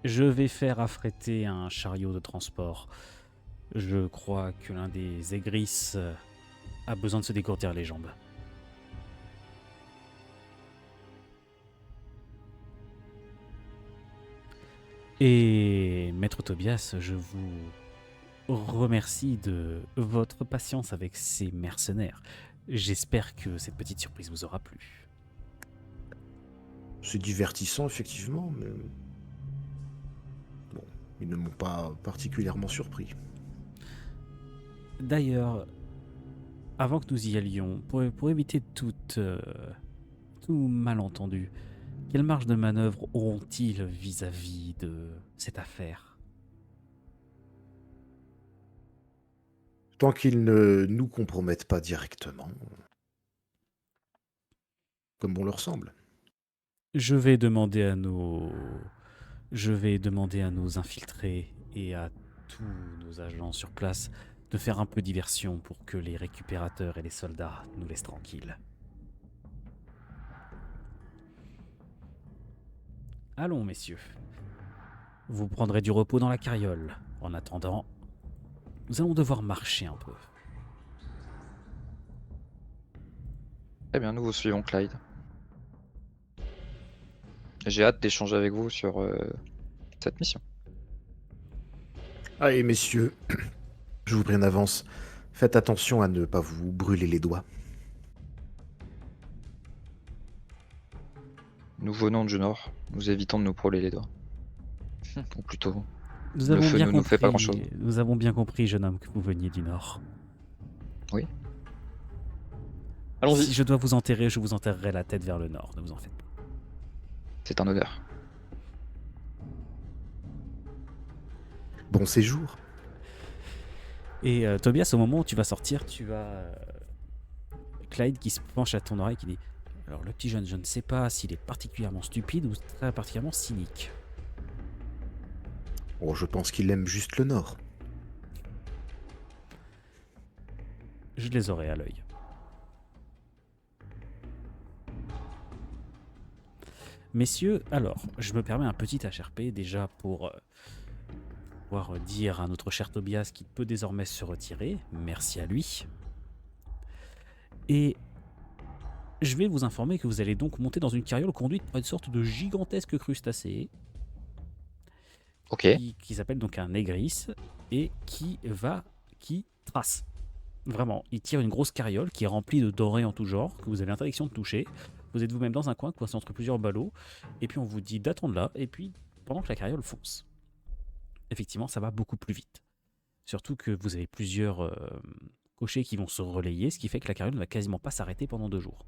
Je vais faire affréter un chariot de transport. Je crois que l'un des aigris a besoin de se dégourdir les jambes. Et Maître Tobias, je vous remercie de votre patience avec ces mercenaires. J'espère que cette petite surprise vous aura plu. C'est divertissant, effectivement, mais... Bon, ils ne m'ont pas particulièrement surpris. D'ailleurs, avant que nous y allions, pour éviter tout malentendu, quelle marge de manœuvre auront-ils vis-à-vis de cette affaire? Tant qu'ils ne nous compromettent pas directement, comme bon leur semble. Je vais demander à nos infiltrés et à tous nos agents sur place de faire un peu diversion pour que les récupérateurs et les soldats nous laissent tranquilles. Allons, messieurs. Vous prendrez du repos dans la carriole. En attendant, nous allons devoir marcher un peu. Très bien, nous vous suivons, Clyde. J'ai hâte d'échanger avec vous sur cette mission. Ah, et messieurs, je vous prie en avance, faites attention à ne pas vous brûler les doigts. Nous venons du nord, nous évitons de nous brûler les doigts. Ou plutôt, Nous le avons feu bien ne nous fait pas compris. grand-chose. Nous avons bien compris, jeune homme, que vous veniez du Nord. Allons-y. Si je dois vous enterrer, je vous enterrerai la tête vers le Nord. Ne vous en faites pas. C'est un honneur. Bon séjour. Et Tobias, au moment où tu vas sortir, tu as Clyde qui se penche à ton oreille qui dit: alors le petit jeune, je ne sais pas s'il est particulièrement stupide ou très particulièrement cynique. Oh, je pense qu'il aime juste le Nord. Je les aurai à l'œil. Messieurs, alors, je me permets un petit HRP déjà pour pouvoir dire à notre cher Tobias qu'il peut désormais se retirer. Merci à lui. Et je vais vous informer que vous allez donc monter dans une carriole conduite par une sorte de gigantesque crustacé Ok. qui s'appelle donc un aigris et qui trace. Vraiment, il tire une grosse carriole qui est remplie de dorés en tout genre, que vous avez l'interdiction de toucher. Vous êtes vous-même dans un coin, coincé entre plusieurs ballots, et puis on vous dit d'attendre là, et puis pendant que la carriole fonce. Effectivement, ça va beaucoup plus vite. Surtout que vous avez plusieurs cochers qui vont se relayer, ce qui fait que la carriole ne va quasiment pas s'arrêter pendant 2 jours.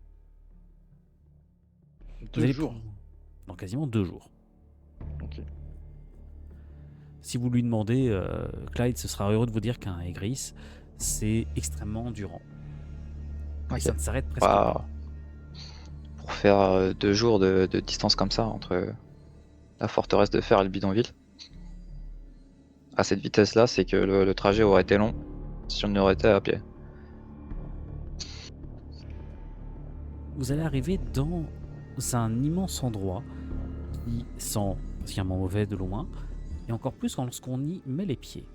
Vous allez dans quasiment 2 jours. Ok. Si vous lui demandez, Clyde, ce sera heureux de vous dire qu'un aigris, c'est extrêmement endurant. Et Ok. ça ne s'arrête presque pas. Bah, pour faire 2 jours de distance comme ça entre la forteresse de fer et le bidonville, à cette vitesse-là, c'est que le trajet aurait été long si on aurait été à pied. Vous allez arriver dans un immense endroit qui sent particulièrement mauvais de loin, et encore plus lorsqu'on y met les pieds.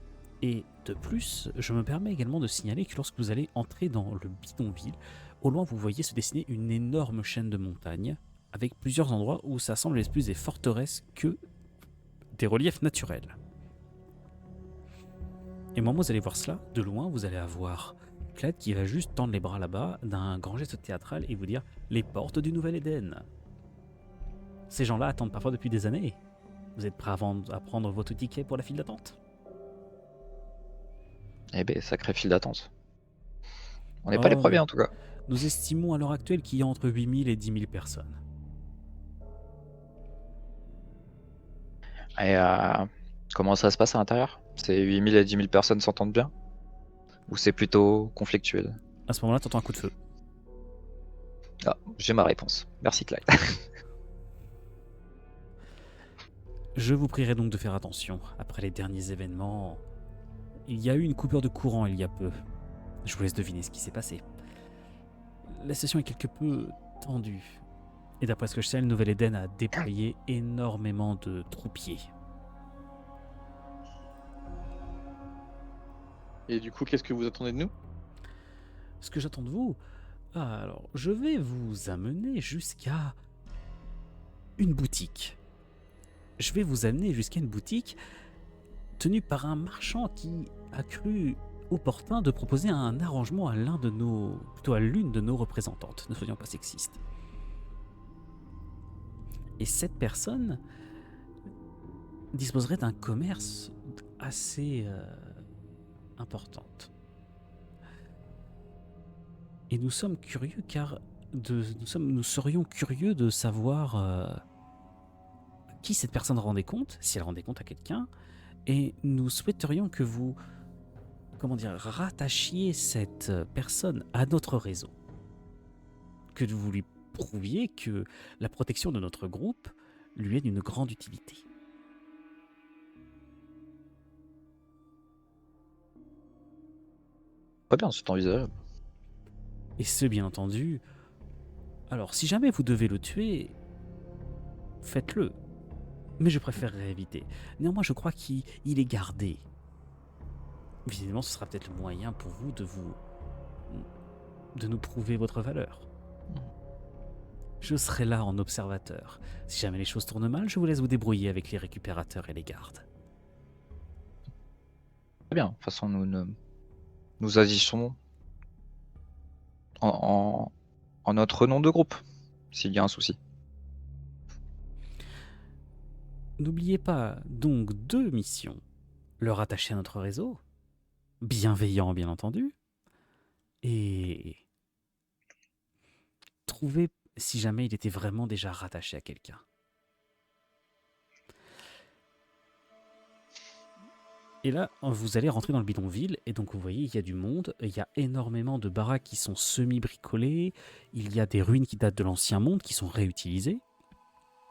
Et de plus, je me permets également de signaler que lorsque vous allez entrer dans le bidonville, au loin vous voyez se dessiner une énorme chaîne de montagnes, avec plusieurs endroits où ça semble être plus des forteresses que des reliefs naturels. Et au moment où vous allez voir cela, de loin, vous allez avoir Clyde qui va juste tendre les bras là-bas d'un grand geste théâtral et vous dire « Les portes du Nouvel Éden ». Ces gens-là attendent parfois depuis des années. Vous êtes prêts à prendre votre ticket pour la file d'attente? Eh ben, sacré file d'attente. On n'est pas les premiers en tout cas. Nous estimons à l'heure actuelle qu'il y a entre 8000 et 10 000 personnes. Et comment ça se passe à l'intérieur? C'est 8000 et 10 000 personnes s'entendent bien? Ou c'est plutôt conflictuel? À ce moment-là, tu entends un coup de feu. Ah, j'ai ma réponse. Merci Clyde. Je vous prierai donc de faire attention. Après les derniers événements, il y a eu une coupure de courant il y a peu. Je vous laisse deviner ce qui s'est passé. la situation est quelque peu tendue. Et d'après ce que je sais, le Nouvel-Éden a déployé énormément de troupiers. Et du coup, qu'est-ce que vous attendez de nous? Ce que j'attends de vous, alors, je vais vous amener jusqu'à une boutique. Je vais vous amener jusqu'à une boutique tenue par un marchand qui a cru opportun de proposer un arrangement à plutôt à l'une de nos représentantes, ne soyons pas sexistes. Et cette personne disposerait d'un commerce assez importante. Et nous sommes curieux car nous serions curieux de savoir qui cette personne rendait compte, si elle rendait compte à quelqu'un, et nous souhaiterions que vous, rattachiez cette personne à notre réseau. Que vous lui prouviez que la protection de notre groupe lui est d'une grande utilité. Très bien, c'est envisageable. Et ce, bien entendu, alors si jamais vous devez le tuer, faites-le. Mais je préférerais éviter. Néanmoins, je crois qu'il est gardé. Visiblement, ce sera peut-être le moyen pour vous de nous prouver votre valeur. Je serai là en observateur. Si jamais les choses tournent mal, je vous laisse vous débrouiller avec les récupérateurs et les gardes. Très bien. De toute façon, nous agissons en notre nom de groupe, s'il y a un souci. N'oubliez pas donc 2 missions. Le rattacher à notre réseau, bienveillant bien entendu, et trouver si jamais il était vraiment déjà rattaché à quelqu'un. Et là, vous allez rentrer dans le bidonville, et donc vous voyez, il y a du monde, il y a énormément de baraques qui sont semi-bricolées, il y a des ruines qui datent de l'ancien monde, qui sont réutilisées,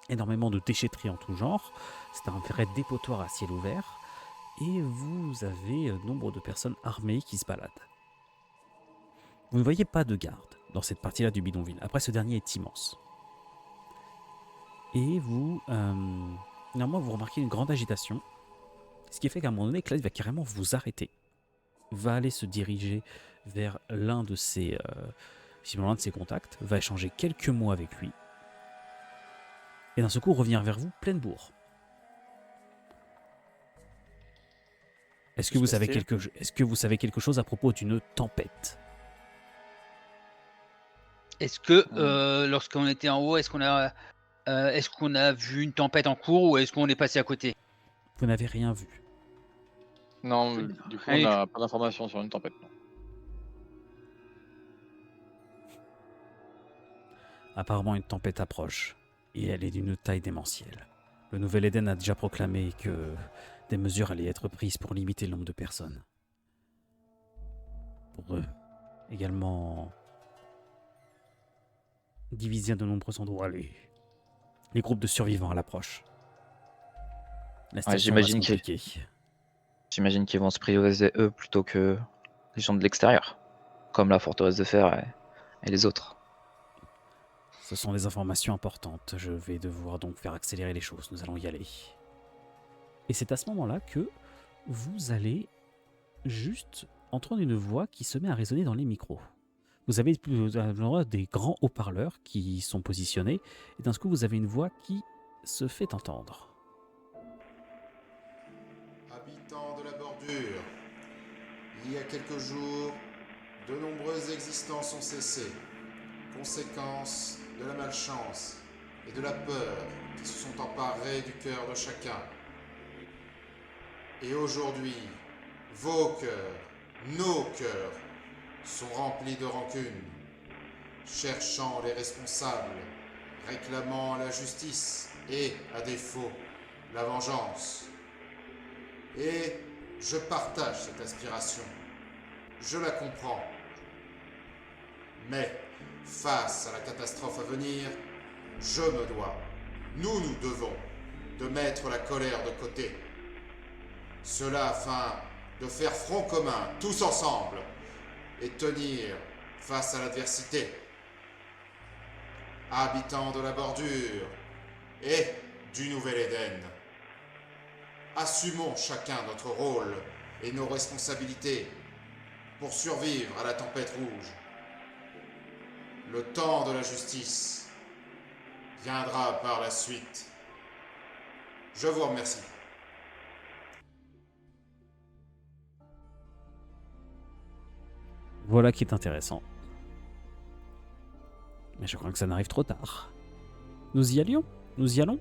énormément de déchetteries en tout genre, c'est un vrai dépotoir à ciel ouvert, et vous avez nombre de personnes armées qui se baladent. Vous ne voyez pas de garde dans cette partie-là du bidonville. Après, ce dernier est immense. Et néanmoins, vous remarquez une grande agitation, ce qui fait qu'à un moment donné, Clyde va carrément vous arrêter. Va aller se diriger vers l'un de ses contacts, va échanger quelques mots avec lui, et d'un seul coup revient vers vous pleine bourre. Est-ce que vous savez quelque chose à propos d'une tempête? Est-ce que lorsqu'on était en haut, est-ce qu'on a vu une tempête en cours ou est-ce qu'on est passé à côté? Vous n'avez rien vu. Non, du coup, on n'a pas d'informations sur une tempête. Non. Apparemment, une tempête approche, et elle est d'une taille démentielle. Le Nouvel-Éden a déjà proclamé que des mesures allaient être prises pour limiter le nombre de personnes. Pour eux, également diviser de nombreux endroits les groupes de survivants à l'approche. La situation va se compliquer. J'imagine qu'ils vont se prioriser eux plutôt que les gens de l'extérieur, comme la forteresse de fer et les autres. Ce sont des informations importantes. Je vais devoir donc faire accélérer les choses. Nous allons y aller. Et c'est à ce moment-là que vous allez juste entendre une voix qui se met à résonner dans les micros. Vous avez des grands haut-parleurs qui sont positionnés, et d'un coup, vous avez une voix qui se fait entendre. Habitants de la bordure, il y a quelques jours, de nombreuses existences ont cessé. Conséquence de la malchance et de la peur qui se sont emparées du cœur de chacun. Et aujourd'hui, vos cœurs, nos cœurs, sont remplis de rancune, cherchant les responsables, réclamant la justice et, à défaut, la vengeance. Et je partage cette aspiration. Je la comprends. Mais, face à la catastrophe à venir, je me dois, nous devons, de mettre la colère de côté. Cela afin de faire front commun, tous ensemble, et tenir face à l'adversité. habitants de la bordure et du Nouvel Éden. Assumons chacun notre rôle et nos responsabilités pour survivre à la tempête rouge. Le temps de la justice viendra par la suite. Je vous remercie. Voilà qui est intéressant. Mais je crois que ça n'arrive trop tard. Nous y allions? Nous y allons?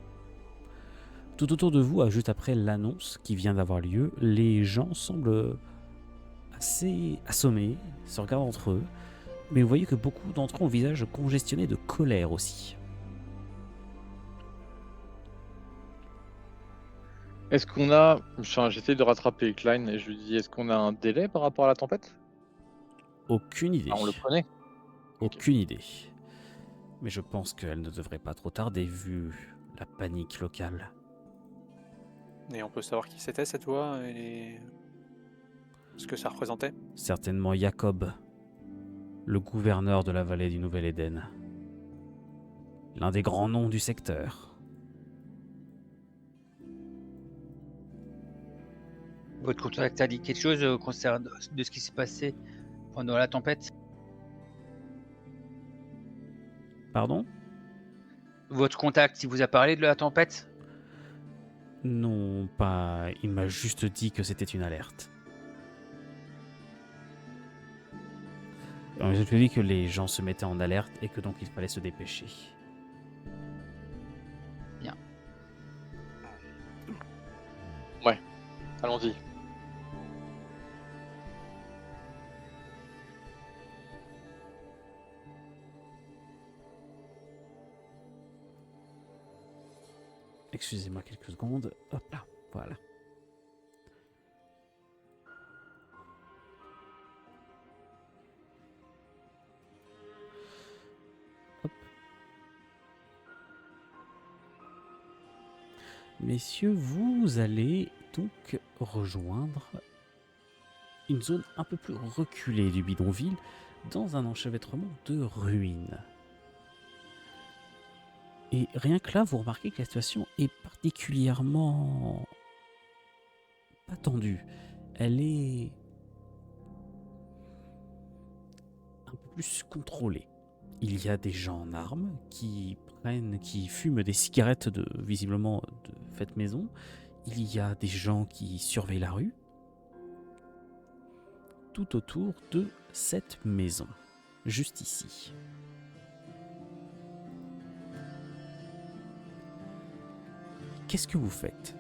Tout autour de vous, juste après l'annonce qui vient d'avoir lieu, les gens semblent assez assommés, se regardent entre eux, mais vous voyez que beaucoup d'entre eux ont le visage congestionné de colère aussi. Est-ce qu'on a. Enfin, j'essaie de rattraper Klein et je lui dis est-ce qu'on a un délai par rapport à la tempête? Aucune idée. Ah, on le connaît. Aucune idée. Mais je pense qu'elle ne devrait pas trop tarder vu la panique locale. Et on peut savoir qui c'était cette voix et ce que ça représentait? Certainement Jacob, le gouverneur de la vallée du Nouvel Éden. L'un des grands noms du secteur. Votre contact a dit quelque chose concernant de ce qui s'est passé pendant la tempête? Pardon? Votre contact, il vous a parlé de la tempête? Non, pas. Il m'a juste dit que c'était une alerte. Je lui ai dit que les gens se mettaient en alerte et que donc il fallait se dépêcher. Allons-y. Excusez-moi quelques secondes. Hop là, voilà. Hop. Messieurs, vous allez donc rejoindre une zone un peu plus reculée du bidonville dans un enchevêtrement de ruines. Et rien que là, vous remarquez que la situation est particulièrement pas tendue. Elle est un peu plus contrôlée. Il y a des gens en armes qui fument des cigarettes visiblement de fête maison. Il y a des gens qui surveillent la rue. Tout autour de cette maison, juste ici. Qu'est-ce que vous faites?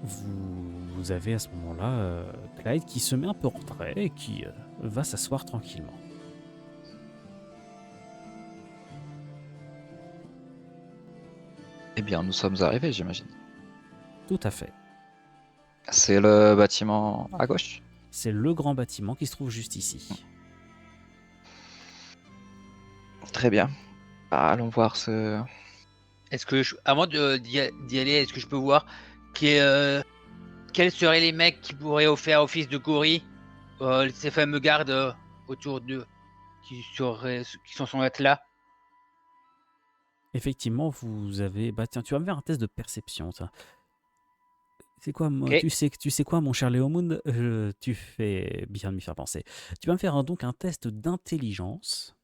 Vous avez à ce moment-là Clyde qui se met un peu en retrait et qui va s'asseoir tranquillement. Eh bien, nous sommes arrivés, j'imagine. Tout à fait. C'est le bâtiment à gauche? C'est le grand bâtiment qui se trouve juste ici. Très bien. Allons voir ce... Est-ce que, avant d'y aller, est-ce que je peux voir quels seraient les mecs qui pourraient faire office de gorille, ces fameux gardes autour d'eux, qui sont être là? Effectivement, vous avez... Bah tiens, tu vas me faire un test de perception, ça. C'est quoi, Ok. tu sais quoi, mon cher Léomund? Tu fais bien de m'y faire penser. Tu vas me faire donc un test d'intelligence.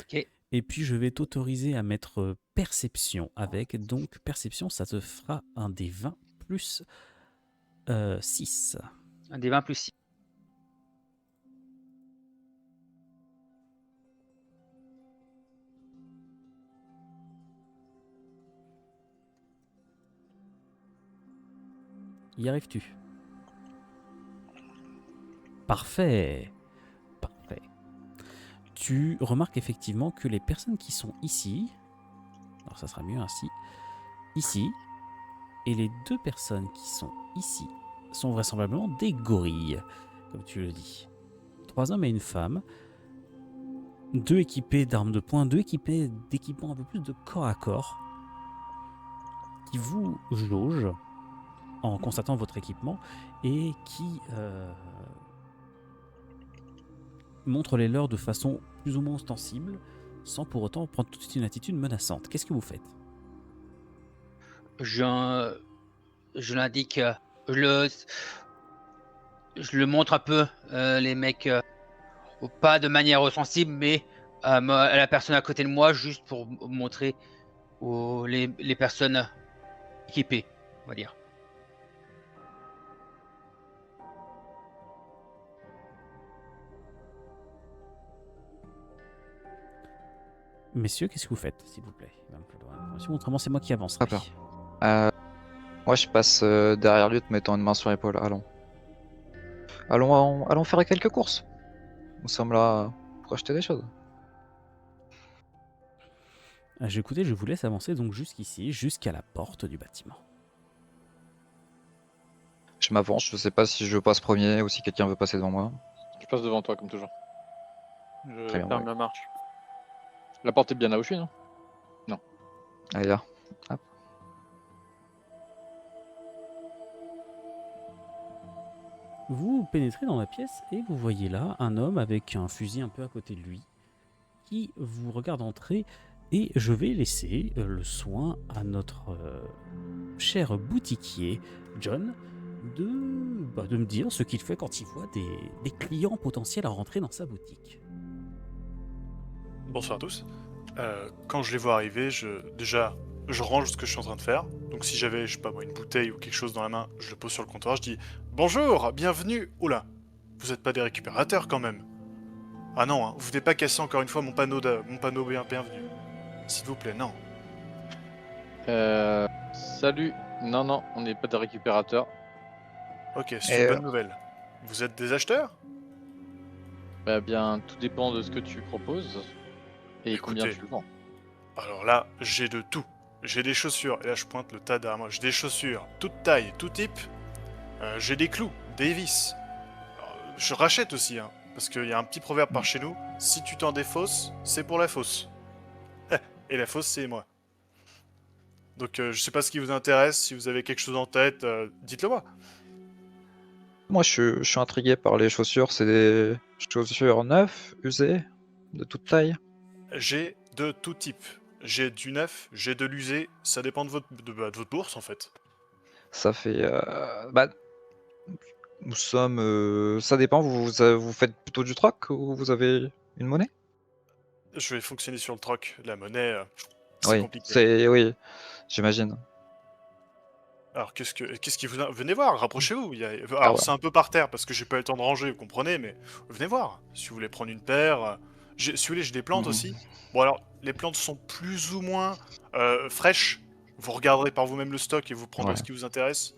Ok. Et puis, je vais t'autoriser à mettre perception avec. Donc, perception, ça te fera un des 20 plus 6. Un des 20 plus 6. Y arrives-tu? Parfait. Parfait. Tu remarques effectivement que les personnes qui sont ici, alors ça sera mieux ainsi, ici, et les deux personnes qui sont ici sont vraisemblablement des gorilles, comme tu le dis. 3 hommes et une femme, 2 équipés d'armes de poing, 2 équipés d'équipements un peu plus de corps à corps, qui vous jaugent en constatant votre équipement et qui montrent les leurs de façon plus ou moins ostensible, sans pour autant prendre tout de suite une attitude menaçante. Qu'est-ce que vous faites? Je l'indique, je le montre un peu, les mecs, pas de manière sensible, mais à la personne à côté de moi, juste pour montrer les personnes équipées, on va dire. Messieurs, qu'est-ce que vous faites, s'il vous plaît? Il va me falloir l'information. Autrement, c'est moi qui avancerai. Pas peur. Moi, je passe derrière lui, te mettant une main sur l'épaule. Allons faire quelques courses. Nous sommes là pour acheter des choses. Écoutez, je vous laisse avancer donc jusqu'ici, jusqu'à la porte du bâtiment. Je m'avance, je sais pas si je passe premier ou si quelqu'un veut passer devant moi. Je passe devant toi, comme toujours. Je Très bien, ferme ouais. la marche. La porte est bien là où je suis, non? Allez, là. Hop. Vous pénétrez dans la pièce et vous voyez là un homme avec un fusil un peu à côté de lui qui vous regarde entrer et je vais laisser le soin à notre cher boutiquier John de me dire ce qu'il fait quand il voit des clients potentiels à rentrer dans sa boutique. Bonsoir à tous. Quand je les vois arriver, je range ce que je suis en train de faire. Donc si j'avais, je sais pas moi, une bouteille ou quelque chose dans la main, je le pose sur le comptoir, je dis « Bonjour, bienvenue !» Oula, vous êtes pas des récupérateurs quand même. Ah non, hein, vous venez pas casser encore une fois mon panneau bienvenue. S'il vous plaît, non. Salut. Non, on n'est pas des récupérateurs. Ok, c'est une bonne nouvelle. Vous êtes des acheteurs? Bah bien, tout dépend de ce que tu proposes et combien Écoutez. tu le vends. Alors là, j'ai de tout. J'ai des chaussures, et là je pointe le tas derrière moi. J'ai des chaussures, toute taille, tout type. J'ai des clous, des vis. Alors, je rachète aussi, hein, parce qu'il y a un petit proverbe par chez nous. Si tu t'en défausses, c'est pour la fausse. Et la fausse, c'est moi. Donc je sais pas ce qui vous intéresse, si vous avez quelque chose en tête, dites-le moi. Moi, je suis intrigué par les chaussures. C'est des chaussures neuves, usées, de toute taille. J'ai de tout type. J'ai du neuf, j'ai de l'usé, ça dépend de votre bourse en fait. Ça fait... nous sommes... ça dépend, vous faites plutôt du troc ou vous avez une monnaie? Je vais fonctionner sur le troc. La monnaie, c'est Oui, compliqué. oui, j'imagine. Alors qu'est-ce qui vous... Venez voir, rapprochez-vous. Alors Ah ouais. c'est un peu par terre parce que j'ai pas eu le temps de ranger, vous comprenez, mais venez voir. Si vous voulez prendre une paire... Si vous voulez, j'ai des plantes aussi. Bon alors, les plantes sont plus ou moins fraîches. Vous regarderez par vous-même le stock et vous prendrez Ouais. ce qui vous intéresse.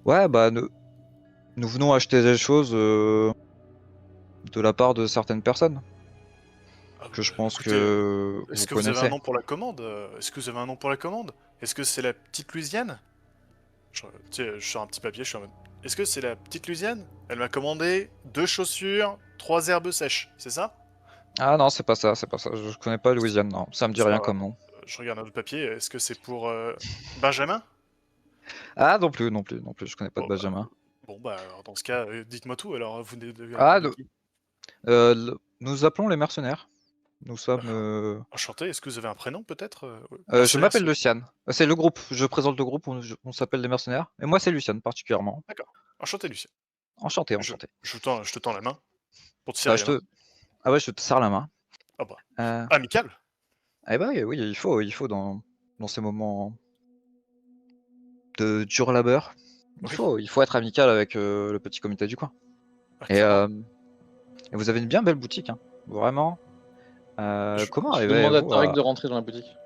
Ouais, bah nous venons acheter des choses de la part de certaines personnes que je pense Écoutez, que Est-ce vous que vous avez un connaissez. nom pour la commande? Est-ce que vous avez un nom pour la commande? Est-ce que c'est la petite Louisiane? Tu sais, je sors un petit papier, je suis en mode... Est-ce que c'est la petite Louisiane? Elle m'a commandé 2 chaussures, 3 herbes sèches, c'est ça? Ah non, c'est pas ça. Je connais pas Louisiane, non. Ça me dit C'est rien pas comme grave. nom. Je regarde un autre papier, est-ce que c'est pour Benjamin? Ah non plus, je connais pas de Bon, Benjamin. Bon bah alors, dans ce cas, dites-moi tout, alors vous venez de... Ah, de qui? nous appelons les mercenaires. Nous sommes... Enchanté, est-ce que vous avez un prénom peut-être? je Mercenaires, m'appelle c'est- Luciane. C'est le groupe, je présente le groupe, on s'appelle les mercenaires. Et moi c'est Luciane particulièrement. D'accord. Enchanté, Lucien. Enchanté. Je te tends la main pour te Ah, serrer la main. Ah ouais, je te serre la main. Ah bah, Euh, amical. Eh bah oui, il faut dans ces moments de dur labeur. Oui. Il faut être amical avec le petit comité du coin. Ah, Et, clairement. et vous avez une bien belle boutique, hein. Vraiment. Comment Je peux demander à arrivez-vous Tarek de rentrer dans la boutique.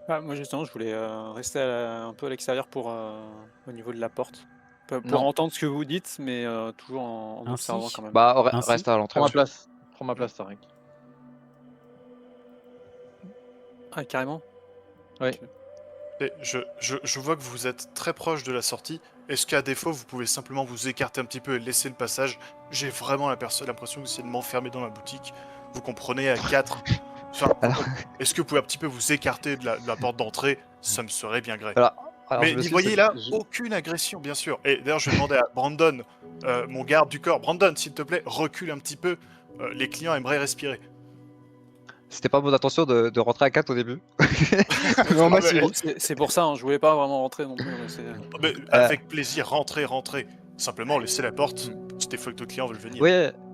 Ah, moi justement, je voulais rester un peu à l'extérieur pour au niveau de la porte. Pour Non. entendre ce que vous dites, mais toujours en Ainsi, observant quand même. Bah, Ainsi, reste à l'entrée. Prends ma place. Prends ma place, Tarek. Ah, carrément? Et je vois que vous êtes très proche de la sortie. Est-ce qu'à défaut, vous pouvez simplement vous écarter un petit peu et laisser le passage? J'ai vraiment l'impression que vous essayez de m'enfermer dans ma boutique. Vous comprenez, à 4. Enfin, Alors- est-ce que vous pouvez un petit peu vous écarter de la porte d'entrée? Ça me serait bien gré. Alors, Mais je me n'y suis- voyez là je- aucune agression, bien sûr. Et d'ailleurs, je vais demander à Brandon, mon garde du corps. Brandon, s'il te plaît, recule un petit peu. Les clients aimeraient respirer. C'était pas mon intention de rentrer à 4 au début. Mais on Ah, m'a mais- suivi. C'est pour ça, hein, je voulais pas vraiment rentrer non plus. Mais avec plaisir, rentrez. Simplement, laissez la porte si des fois que d'autres clients veulent venir. Oui,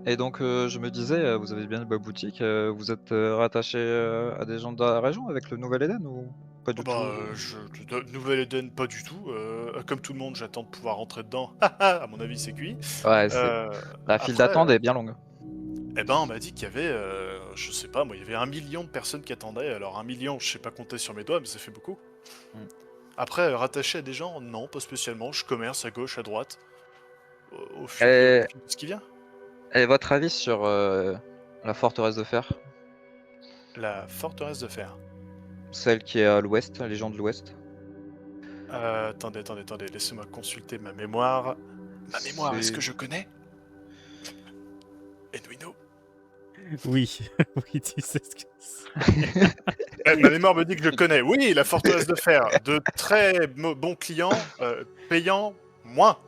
et donc je me disais, vous avez bien une belle boutique, vous êtes rattaché à des gens de la région avec le Nouvel Eden ou pas du Oh bah, Nouvelle-Eden, pas du tout. Comme tout le monde, j'attends de pouvoir rentrer dedans. À mon avis, c'est cuit. tout? Ouais, la file après, d'attente est bien longue. Eh ben, on m'a dit qu'il y avait, je sais pas, moi, il y avait 1 million de personnes qui attendaient. Alors 1 million, je sais pas compter sur mes doigts, mais ça fait beaucoup. Mm. Après, rattaché à des gens, non, pas spécialement. Je commerce à gauche, à droite, au fil Et, de ce qui vient. et votre avis sur la forteresse de fer? La forteresse de fer. Celle qui est à l'ouest, les gens de l'ouest? Attendez, laissez-moi consulter ma mémoire. Ma mémoire, est-ce que je connais Edwino? Oui, oui, tu sais ce que c'est. Ma mémoire me dit que je connais. Oui, la forteresse de fer. De très bons clients, payant moins.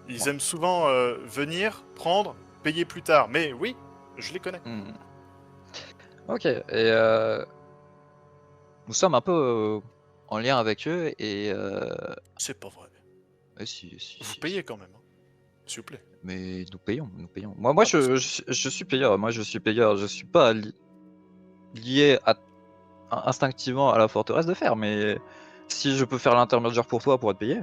Ils aiment souvent venir, prendre, payer plus tard. Mais oui, je les connais. Hmm. Ok, et nous sommes un peu en lien avec eux et... C'est pas vrai. si, Vous payez quand même, hein, s'il vous plaît. Mais nous payons. Moi, Ah, parce je suis payeur. Moi, je suis payeur. Je suis pas lié instinctivement à la forteresse de fer, mais si je peux faire l'intermédiaire pour toi pour être payé.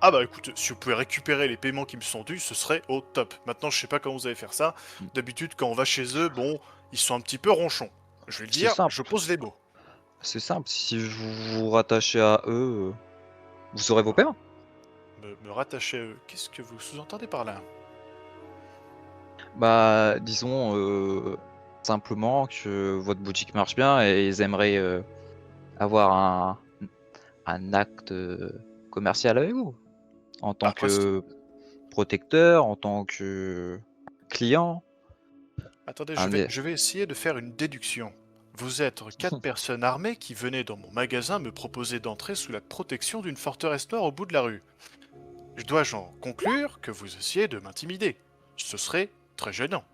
Ah bah écoute, si vous pouvez récupérer les paiements qui me sont dus, ce serait au top. Maintenant, je sais pas comment vous allez faire ça. D'habitude, quand on va chez eux, bon, ils sont un petit peu ronchons. Je vais le C'est dire, simple. je pose les mots. C'est simple. Si vous vous rattachez à eux, vous aurez vos paiements. Me rattacher à eux. Qu'est-ce que vous sous-entendez par là? Bah, disons simplement que votre boutique marche bien et ils aimeraient avoir un acte commercial avec vous. En tant Après, que protecteur, en tant que client. attendez, Ah, mais- je vais essayer de faire une déduction. Vous êtes 4 personnes armées qui venaient dans mon magasin me proposer d'entrer sous la protection d'une forteresse noire au bout de la rue. Dois-je en conclure que vous essayez de m'intimider? Ce serait très gênant.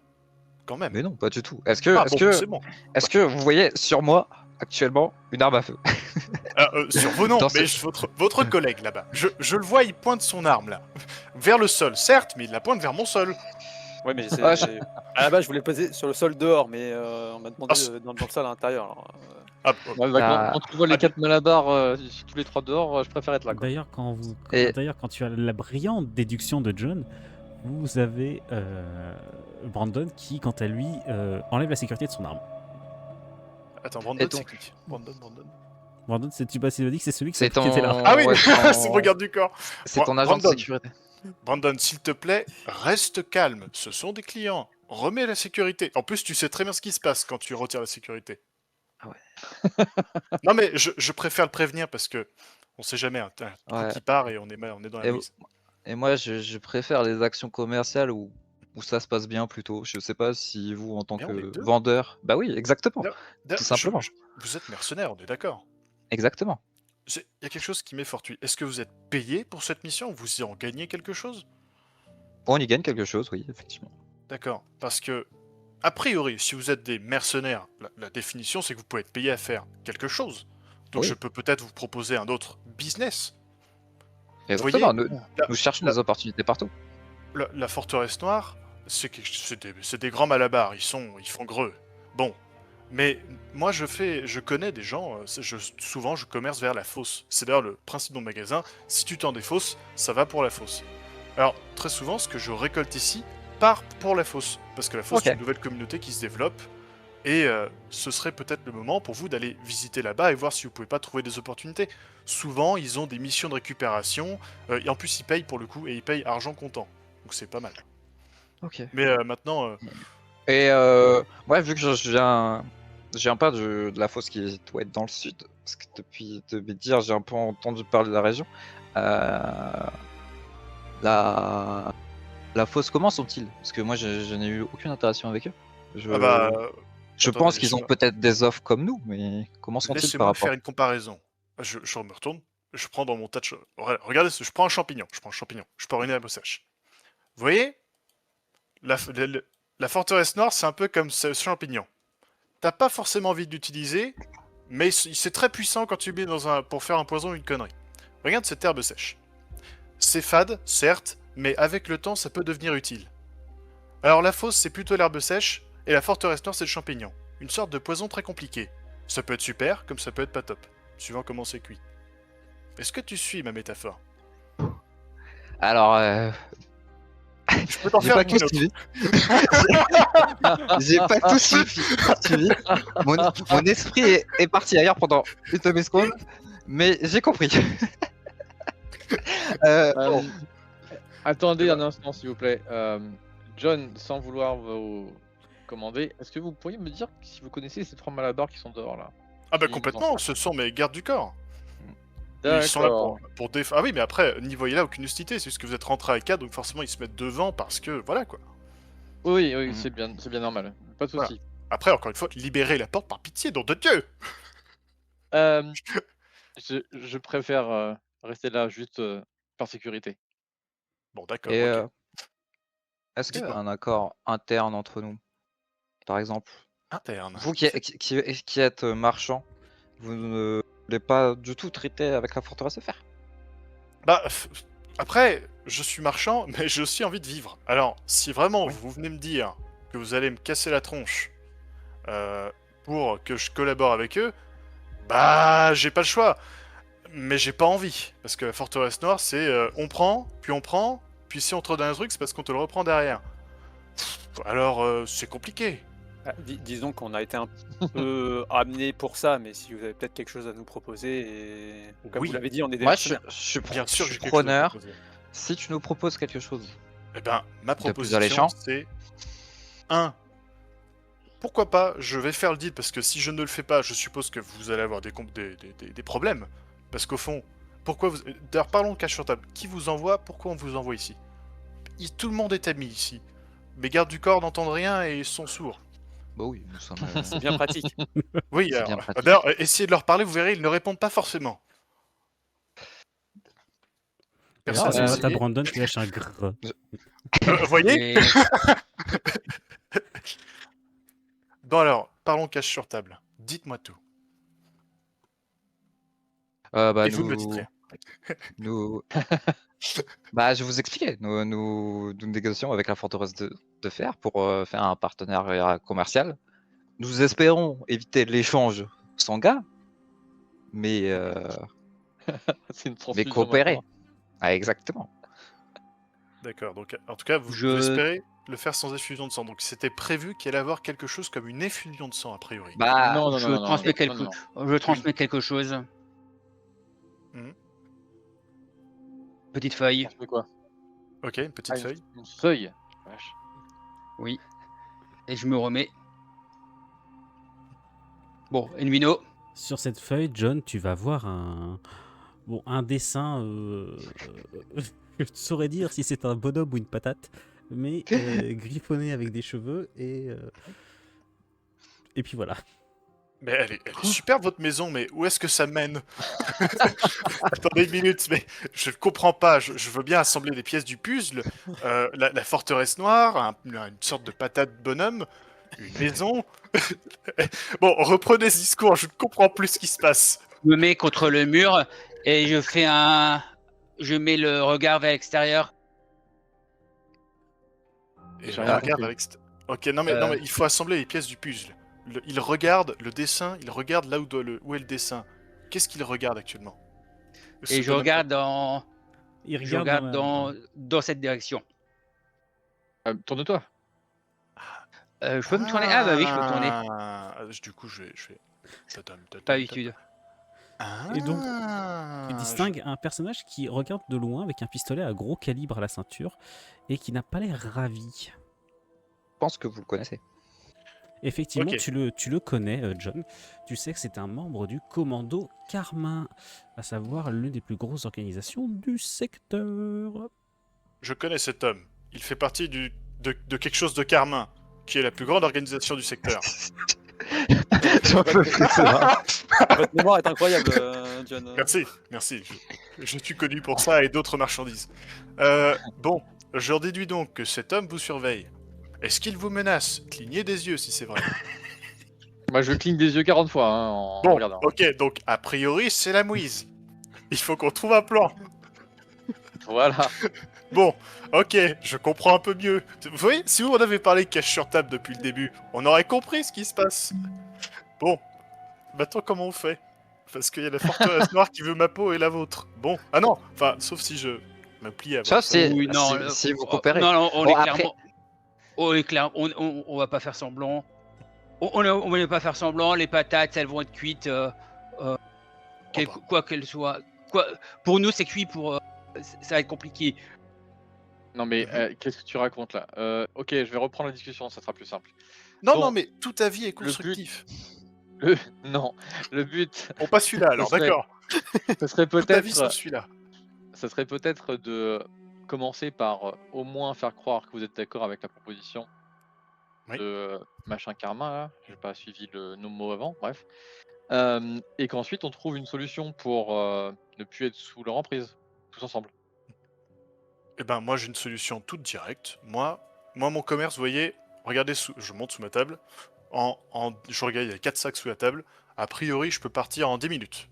Quand même. Mais non, pas du tout. Est-ce que, Ah est-ce bon, que, c'est bon. est-ce que vous voyez sur moi actuellement une arme à feu? Sur vos noms, Dans mais votre collègue là-bas. Je le vois, il pointe son arme là. Vers le sol, certes, mais il la pointe vers mon sol. Ouais, mais Ah, à la base, je voulais poser sur le sol dehors, mais on m'a demandé Ah, dans le sol à l'intérieur. alors, Ah, Ouais, bah, Ah. quand tu vois les 4 malabars tous les 3 dehors, je préfère être là. Quoi. D'ailleurs, Et- d'ailleurs, quand tu as la brillante déduction de John, vous avez Brandon qui, quant à lui, enlève la sécurité de son arme. Attends, Brandon, Et donc- c'est qui Brandon. Brandon, tu m'as dit que c'est celui qui C'est ton... était là. Ah oui, ouais, c'est mon garde du corps. c'est ton agent de Brandon. sécurité. Brandon, s'il te plaît, reste calme. Ce sont des clients. Remets la sécurité. En plus, tu sais très bien ce qui se passe quand tu retires la sécurité. Ah ouais. Non, mais je préfère le prévenir parce que on sait jamais. Un coup Ouais. qui part et on est dans la Et, louise. et moi, je préfère les actions commerciales où ça se passe bien plutôt. Je sais pas si vous, en tant Mais on est que deux. vendeur... Bah oui, exactement. D'ailleurs, Tout simplement. vous êtes mercenaire, on est d'accord. Exactement. Il y a quelque chose qui m'effortue. Est-ce que vous êtes payé pour cette mission ou vous y en gagnez quelque chose? On y gagne quelque chose, oui, effectivement. D'accord. Parce que, a priori, si vous êtes des mercenaires, la définition c'est que vous pouvez être payé à faire quelque chose. Donc Oui. je peux peut-être vous proposer un autre business. Exactement. voyez, Nous cherchons des opportunités partout. La forteresse noire, c'est des grands malabars, ils font greux. Bon, mais moi je connais des gens, souvent je commerce vers la fosse. C'est d'ailleurs le principe de mon magasin, si tu tends des fosses, ça va pour la fosse. Alors très souvent ce que je récolte ici part pour la fosse, parce que la fosse Ok. c'est une nouvelle communauté qui se développe, et ce serait peut-être le moment pour vous d'aller visiter là-bas et voir si vous pouvez pas trouver des opportunités. Souvent ils ont des missions de récupération, et en plus ils payent pour le coup, et ils payent argent comptant. Donc c'est pas mal. Ok. Mais maintenant, Et ouais, vu que je viens pas de la fosse qui doit être dans le sud, parce que depuis de dire, j'ai un peu entendu parler de la région. La fosse, comment sont-ils? Parce que moi, je n'ai eu aucune interaction avec eux. Je attendez, pense qu'ils ont laissez-moi- peut-être des offres comme nous, mais comment sont-ils par laissez-moi rapport? faire une comparaison. Je me retourne, je prends dans mon tas de choses. Regardez, je prends un champignon, je prends une herbe sèche. Vous voyez la forteresse noire, c'est un peu comme ce champignon. t'as pas forcément envie de l'utiliser, mais c'est très puissant quand tu mets pour faire un poison ou une connerie. Regarde cette herbe sèche. C'est fade, certes, mais avec le temps, ça peut devenir utile. Alors la fosse, c'est plutôt l'herbe sèche, et la forteresse noire, c'est le champignon. Une sorte de poison très compliqué. Ça peut être super, comme ça peut être pas top, suivant comment c'est cuit. Est-ce que tu suis ma métaphore? Alors, Je peux t'en j'ai faire pas une tout autre. suivi. J'ai pas tout suivi. Mon esprit est parti ailleurs pendant une demi-seconde, mais j'ai compris. Bon. Attendez un instant, s'il vous plaît. John, sans vouloir vous commander, est-ce que vous pourriez me dire si vous connaissez ces 3 malabars qui sont dehors là? Ah bah Qui nous complètement, en ce sont mes gardes du corps. Ils sont là D'accord. pour défendre. Ah oui, mais après, n'y voyez là aucune hostilité, c'est juste que vous êtes rentré avec 4, donc forcément ils se mettent devant parce que, voilà quoi. Oui, Mhm. c'est bien normal. Pas de Voilà. souci. Après, encore une fois, libérez la porte par pitié, nom de Dieu. Euh, je préfère rester là juste par sécurité. Bon, d'accord, Et ok. est-ce Dites-moi. qu'un accord interne entre nous, par exemple, Interne. vous qui êtes marchand, vous ne voulez pas du tout traiter avec la forteresse de fer? Bah, après, je suis marchand, mais j'ai aussi envie de vivre. Alors, si vraiment vous venez me dire que vous allez me casser la tronche pour que je collabore avec eux, bah, j'ai pas le choix. Mais j'ai pas envie. Parce que la forteresse noire, c'est on prend, puis si on te redonne un truc, c'est parce qu'on te le reprend derrière. Alors, c'est compliqué. Ah, disons qu'on a été un peu amené pour ça, mais si vous avez peut-être quelque chose à nous proposer, et comme Oui. vous l'avez dit, on est des Moi, mercenaires. Bien sûr, je j'ai suis quelque chose à preneur. proposer. Si tu nous proposes quelque chose, Eh ben, ma plus proposition, alléchant. c'est 1. Pourquoi pas, je vais faire le deal, parce que si je ne le fais pas, je suppose que vous allez avoir des problèmes. Parce qu'au fond, pourquoi vous... D'ailleurs, parlons cash sur table. Qui vous envoie? Pourquoi on vous envoie ici? Tout le monde est ami ici. Mes gardes du corps n'entendent rien et sont sourds. bah oui, nous sommes. C'est bien pratique. Oui, C'est alors, bien pratique. d'ailleurs, essayez de leur parler, vous verrez, ils ne répondent pas forcément. Et là, Personne on n'a voit essayé. ta Brandon qui lâche un grrr. Vous voyez? Et Bon alors, parlons cash sur table. Dites-moi tout. Bah, Et vous me dites rien. nous, bah, je vais vous expliquer. Nous négocions avec la forteresse de fer pour faire un partenariat commercial. Nous espérons éviter l'échange sanguin, mais C'est une transfusion coopérer. maintenant. Ah, exactement. D'accord, donc en tout cas, vous Je- espérez le faire sans effusion de sang. Donc c'était prévu qu'il allait avoir quelque chose comme une effusion de sang, a priori. Bah, Non, non, je non, non, transmets non, quelque, non, non. je transmets quelque chose. Mhm. Petite feuille. On fait quoi? Ok, une petite Ah, feuille. une feuille. Vache. Oui. Et je me remets. Bon, Envino. Sur cette feuille, John, tu vas voir un dessin. Je ne saurais dire si c'est un bonhomme ou une patate, mais griffonné avec des cheveux et puis voilà. Mais elle est superbe votre maison, mais où est-ce que ça mène? Attendez une minute, mais je ne comprends pas. Je veux bien assembler des pièces du puzzle, la forteresse noire, une sorte de patate bonhomme, une maison. Bon, reprenez ce discours, je ne comprends plus ce qui se passe. Je me mets contre le mur et je fais un. Je mets le regard vers l'extérieur. Et J'ai je rien regarde compris. avec... Ok, non mais il faut assembler les pièces du puzzle. Il regarde le dessin, il regarde là où est le dessin. Qu'est-ce qu'il regarde actuellement? Ce Et je bonhomme- regarde dans. Il Je regarde dans cette direction. Tourne-toi. Je peux me tourner? Ah bah oui, je peux me tourner. Du coup, je vais... Pas d'habitude. Et donc, Ah, Tu distingues un personnage qui regarde de loin avec un pistolet à gros calibre à la ceinture et qui n'a pas l'air ravi. Je pense que vous le connaissez. Effectivement, Ok. tu le connais, John. Tu sais que c'est un membre du commando Carmin, à savoir l'une des plus grosses organisations du secteur. Je connais cet homme. Il fait partie de quelque chose de Carmin, qui est la plus grande organisation du secteur. Votre mémoire est incroyable, John. Merci. Je suis connu pour ça et d'autres marchandises. Bon, j'en déduis donc que cet homme vous surveille. Est-ce qu'il vous menace? Clignez des yeux si c'est vrai. Moi, je cligne des yeux 40 fois en Bon, regardant. ok, donc a priori, c'est la mouise. Il faut qu'on trouve un plan. Voilà. Bon, ok, je comprends un peu mieux. Vous voyez, si vous en avez parlé cache sur table depuis le début, on aurait compris ce qui se passe. Bon, maintenant comment on fait? Parce qu'il y a la forteresse noire qui veut ma peau et la vôtre. Bon, ah non, enfin, sauf si je me plie à Sauf votre... si, Oui, non, si vous coopérez. Non, on Bon, est après- clairement. On va pas faire semblant. On va pas faire semblant. Les patates, elles vont être cuites. Quoi qu'elles soient. Pour nous, c'est cuit. Ça va être compliqué. Non, mais qu'est-ce que tu racontes là? Ok, je vais reprendre la discussion, ça sera plus simple. Non, Bon, non, mais tout avis est le but- constructif. Non, le but, Bon, pas celui-là, alors, serait- d'accord. ce serait Tout avis peut-être sauf celui-là. ça serait peut-être de commencer par au moins faire croire que vous êtes d'accord avec la proposition Oui. de machin karma, là. J'ai pas suivi nos mots avant, bref. Et qu'ensuite on trouve une solution pour ne plus être sous leur emprise, tous ensemble. Eh ben, moi, j'ai une solution toute directe. Moi, mon commerce, vous voyez, regardez, je monte sous ma table. Je regarde, il y a 4 sacs sous la table. A priori, je peux partir en 10 minutes.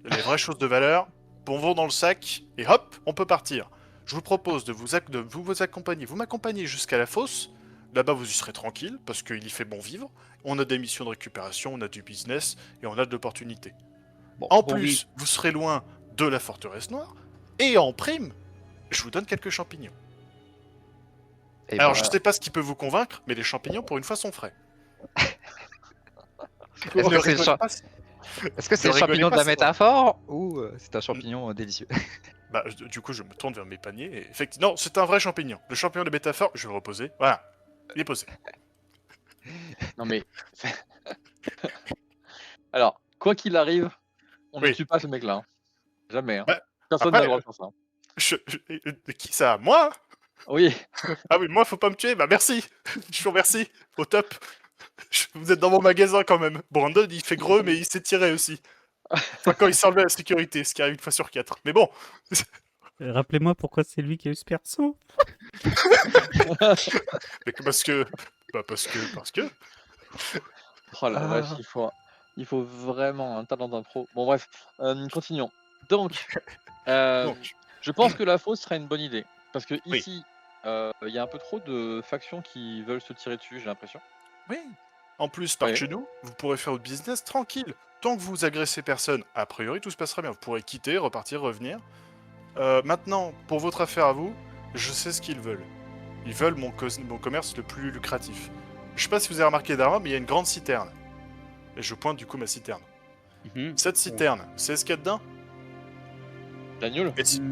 Les vraies choses de valeur, on va dans le sac, et hop, on peut partir. Je vous propose de vous accompagner. Vous m'accompagnez jusqu'à la fosse. Là-bas, vous y serez tranquille, parce qu'il y fait bon vivre. On a des missions de récupération, on a du business, et on a de l'opportunité. En plus, vous serez loin de la forteresse noire, et en prime, je vous donne quelques champignons. Et Alors, ben, je sais pas ce qui peut vous convaincre, mais les champignons, pour une fois, sont frais. Est-ce que c'est le champ- Est-ce que c'est Ne le champignon rigolez de la pas, métaphore ou c'est un champignon délicieux? Bah, du coup, je me tourne vers mes paniers, et effectivement, non, c'est un vrai champignon. Le champignon de métaphore, je vais le reposer. Voilà, il est posé. Non mais alors, quoi qu'il arrive, on ne Oui. tue pas ce mec-là. Hein. Jamais. Hein. Bah, Personne après, n'a le droit de faire ça. Qui ça? Moi? Oui. Ah oui, moi, faut pas me tuer, bah merci. Je vous remercie, au top. Vous êtes dans mon magasin quand même. Brandon, il fait gros, mais il s'est tiré aussi. Enfin, quand il s'est enlevé à la sécurité, ce qui arrive une fois sur 4. Mais bon, Rappelez-moi pourquoi c'est lui qui a eu ce perso. mais parce que... Bah parce que... Oh la vache, il faut vraiment un talent d'impro. Bon bref, continuons. Donc, Donc, je pense que la fosse serait une bonne idée. Parce que Oui. ici, il y a un peu trop de factions qui veulent se tirer dessus, j'ai l'impression. oui. En plus, par Ouais. chez nous, vous pourrez faire votre business tranquille. Tant que vous agressez personne, a priori, tout se passera bien. Vous pourrez quitter, repartir, revenir. Maintenant, pour votre affaire à vous, je sais ce qu'ils veulent. Ils veulent mon commerce le plus lucratif. Je sais pas si vous avez remarqué derrière, mais il y a une grande citerne. Et je pointe du coup ma citerne. Cette citerne, vous savez ce qu'il y a dedans? L'agneau. Et si-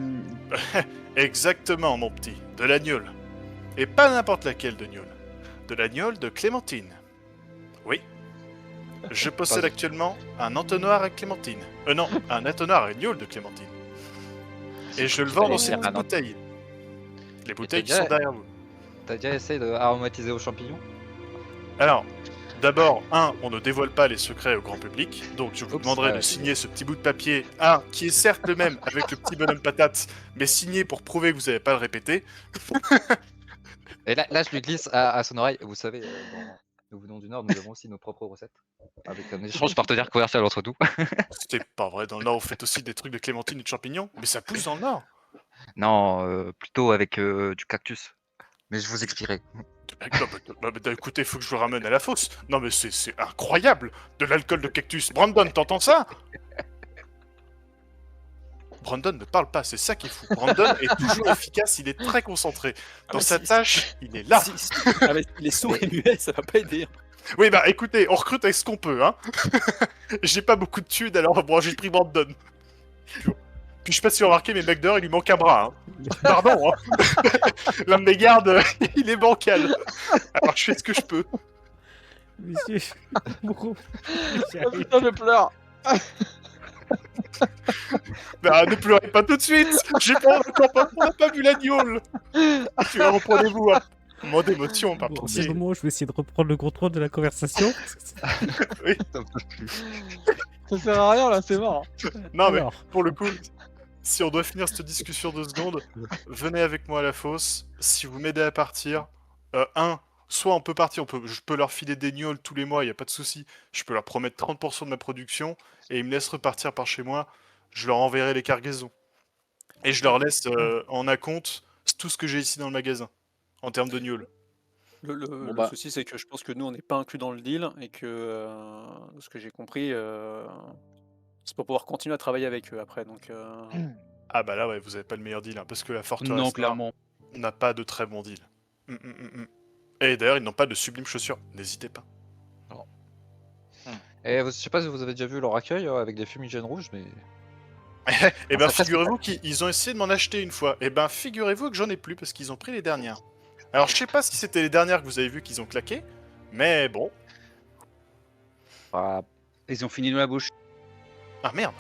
Exactement, mon petit. De l'agnole. Et pas n'importe laquelle de gnôle. De l'agnole de Clémentine. Oui. Je possède Vas-y. actuellement un entonnoir à Clémentine. Non, un entonnoir à gnôle de Clémentine. Et je le vends dans ces Ah, petites non. bouteilles. Les bouteilles qui déjà- sont derrière vous. T'as déjà essayé de aromatiser aux champignons? Alors, d'abord, on ne dévoile pas les secrets au grand public, donc je vous Oups, demanderai de ouais, signer ce petit bout de papier, qui est certes le même avec le petit bonhomme patate, mais signé pour prouver que vous n'avez pas à le répéter. Et là, je lui glisse à son oreille. Vous savez, nous venons du Nord, nous avons aussi nos propres recettes. Avec un échange partenaire commercial entre nous. C'est pas vrai, dans le Nord, vous faites aussi des trucs de clémentine et de champignons, mais ça pousse dans le Nord. Non, plutôt avec du cactus. Mais je vous expliquerai. Écoutez, faut que je vous ramène à la fosse. Non mais c'est incroyable, de l'alcool de cactus. Brandon, t'entends ça? Brandon ne parle pas, c'est ça qui est fou. Brandon est toujours efficace, il est très concentré. Dans mais sa si- tâche, il est là. Les sourds et muets, ça va pas aider. Oui, bah écoutez, on recrute avec ce qu'on peut, hein. J'ai pas beaucoup de thunes, alors bon, j'ai pris Brandon. Puis je sais pas si vous remarquez, mais McDor, il lui manque un bras. Hein. Pardon, hein. L'un de mes gardes, il est bancal. Alors je fais ce que je peux. Monsieur. Oh putain, je pleure. Bah, ne pleurez pas tout de suite. On n'a pas vu la gnôle. Puis reprenez-vous un moment d'émotion, par Bon, contre. c'est le moment où je vais essayer de reprendre le contrôle de la conversation. Ça sert à rien là, c'est mort. Non, mais Alors, pour le coup, si on doit finir cette discussion 2 secondes, venez avec moi à la fosse. Si vous m'aidez à partir, soit on peut partir, je peux leur filer des gnolls tous les mois, il n'y a pas de souci. Je peux leur promettre 30% de ma production et ils me laissent repartir par chez moi. Je leur enverrai les cargaisons. Et je leur laisse en acompte tout ce que j'ai ici dans le magasin, en termes de gnolls. Le souci, c'est que je pense que nous, on n'est pas inclus dans le deal et que, de ce que j'ai compris, c'est pour pouvoir continuer à travailler avec eux après. Donc, Ah bah là, ouais, vous avez pas le meilleur deal, hein, parce que la forteresse Non, noire clairement. n'a pas de très bon deal. Et d'ailleurs, ils n'ont pas de sublimes chaussures, n'hésitez pas. Et je sais pas si vous avez déjà vu leur accueil avec des fumigènes rouges, mais. Et ben ça, figurez-vous qu'ils ont essayé de m'en acheter une fois. Et ben figurez-vous que j'en ai plus parce qu'ils ont pris les dernières. Alors je sais pas si c'était les dernières que vous avez vues qu'ils ont claqué, mais bon. Ah, Ils ont fini dans la bouche. Ah merde.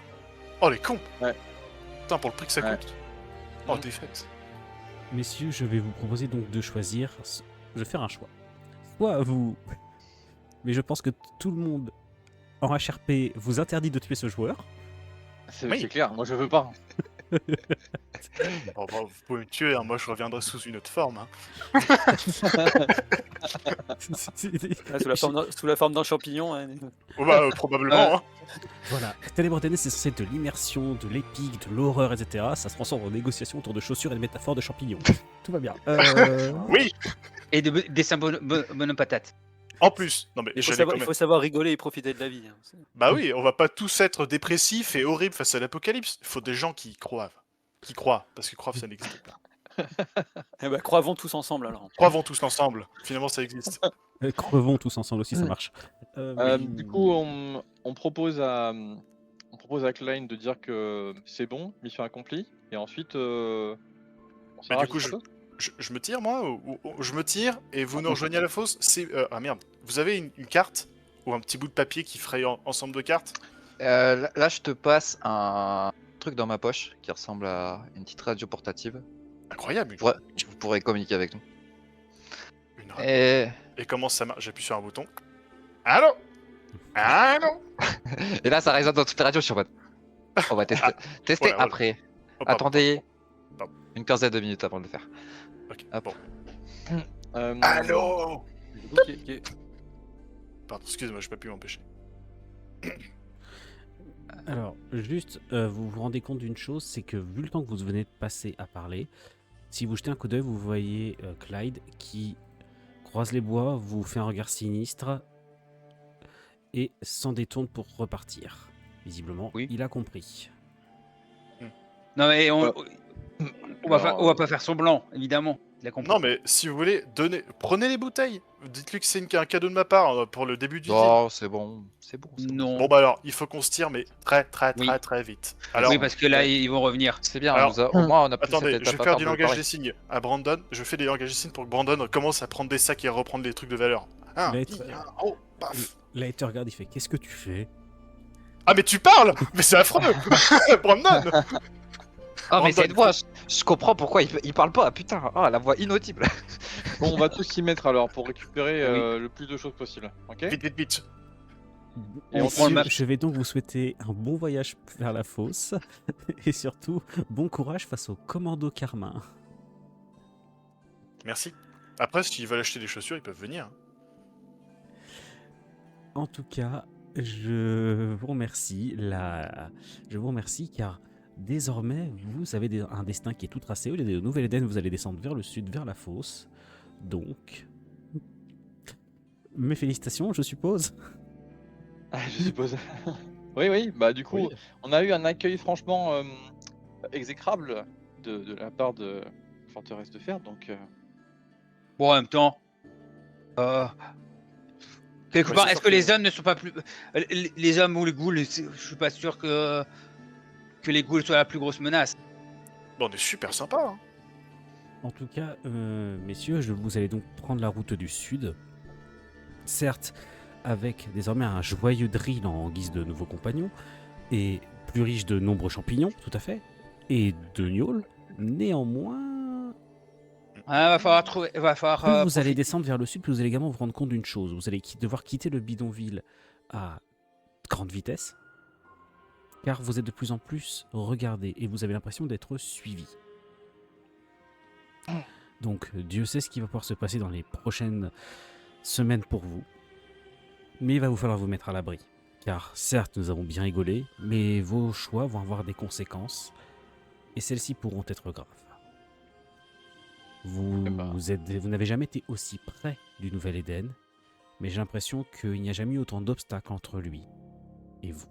Oh les cons. Ouais. Putain, pour le prix que ça Ouais. coûte. Oh défaite. Messieurs, je vais vous proposer donc de choisir. Je vais faire un choix. Soit vous. Mais je pense que tout le monde en HRP vous interdit de tuer ce joueur. C'est Oui. c'est clair, moi je veux pas. Oh, bah, vous pouvez me tuer, hein, moi je reviendrai sous une autre forme. Hein. sous la forme d'un champignon. Hein. Oh bah probablement. Hein. Voilà, Ténèbres Ténèbres, c'est censé être de l'immersion, de l'épique, de l'horreur, etc. Ça se transforme en négociation autour de chaussures et de métaphores de champignons. Tout va bien. Oui. Et des symboles monopatates. En plus. Non mais Il j'allais quand même. faut savoir rigoler et profiter de la vie. Hein. Bah oui, on va pas tous être dépressifs et horribles face à l'apocalypse. Il faut des gens qui y croient. Qui croient, parce que croire ça n'existe pas. Eh ben, croyons tous ensemble alors. Croyons tous ensemble. Finalement ça existe. Crevons tous ensemble aussi, ça marche. Du coup, on propose à Klein de dire que c'est bon, mission accomplie, et ensuite. On Mais s'arrache du coup, du plateau. je me tire moi ou je me tire et vous nous rejoignez à la fosse. C'est ah merde. Vous avez une carte ou un petit bout de papier qui ferait ensemble de cartes. là, je te passe un truc dans ma poche qui ressemble à une petite radio portative. Incroyable. Ouais, vous pourrez communiquer avec nous. Une radio. Et, Et comment ça marche? J'appuie sur un bouton. Allô? Allô? et là, ça résonne dans toutes les radios sur mode. On va tester, tester voilà. après. Oh, pardon. Attendez Pardon. une quinzaine de minutes avant de le faire. Ok. Hop. Bon. Allô? Ok. Pardon, excusez-moi, je peux plus m'empêcher. Alors, juste, vous vous rendez compte d'une chose, c'est que vu le temps que vous venez de passer à parler, si vous jetez un coup d'œil, vous voyez Clyde qui croise les bois, vous fait un regard sinistre et s'en détourne pour repartir. Visiblement, Oui. il a compris. Non mais on Alors, va pas faire semblant, évidemment. Il a compris. Non mais si vous voulez, prenez les bouteilles. Dites-lui que c'est un cadeau de ma part pour le début du deal. Oh, c'est bon. C'est bon. c'est bon. Non. Bon bah alors, il faut qu'on se tire, mais Oui. très vite. Alors, Oui, parce que là, ils vont revenir. C'est bien. Alors, au moins, on a pris attendez, cette je vais étape à faire du de langage préparer. des signes à Brandon. Je fais des langages des signes pour que Brandon commence à prendre des sacs et à reprendre des trucs de valeur. Un, L'être- un, oh, paf. Là, il te regarde, il fait « Qu'est-ce que tu fais Ah mais tu parles. Mais c'est affreux. Brandon. Ah, mais Brandon, cette voix, je comprends pourquoi il parle pas. Putain, ah, la voix inaudible. Bon, on va tous s'y mettre alors pour récupérer le plus de choses possible. Ok. Vite. ?» Et on Messieurs, prend le map. Je vais donc vous souhaiter un bon voyage vers la fosse et surtout, bon courage face au commando Carmin. Merci. Après, s'ils veulent acheter des chaussures, ils peuvent venir. En tout cas, je vous remercie. Je vous remercie car désormais, vous avez un destin qui est tout tracé. Au lieu de Nouvelle-Éden, vous allez descendre vers le sud, vers la fosse. Donc, mes félicitations, je suppose. Je suppose. Oui, bah du coup, on a eu un accueil franchement exécrable de la part de Forteresse de Fer, donc Bon, en même temps, quelque Ouais, part, c'est est-ce sûr que que- les hommes ne sont pas plus, les hommes ou les ghouls, je suis pas sûr que les ghouls soient la plus grosse menace. Bon, on est super sympa. Hein. En tout cas, messieurs, vous allez donc prendre la route du sud. Certes, avec désormais un joyeux drill en guise de nouveaux compagnons, et plus riche de nombreux champignons, tout à fait, et de gnolls. Néanmoins, Va falloir trouver, va falloir. plus vous allez profiter. descendre vers le sud, plus vous allez également vous rendre compte d'une chose. Vous allez devoir quitter le bidonville à grande vitesse, car vous êtes de plus en plus regardé et vous avez l'impression d'être suivi. Donc Dieu sait ce qui va pouvoir se passer dans les prochaines semaines pour vous. Mais il va vous falloir vous mettre à l'abri. Car certes, nous avons bien rigolé, mais vos choix vont avoir des conséquences. Et celles-ci pourront être graves. Vous n'avez jamais été aussi près du Nouvel Éden, mais j'ai l'impression qu'il n'y a jamais eu autant d'obstacles entre lui et vous.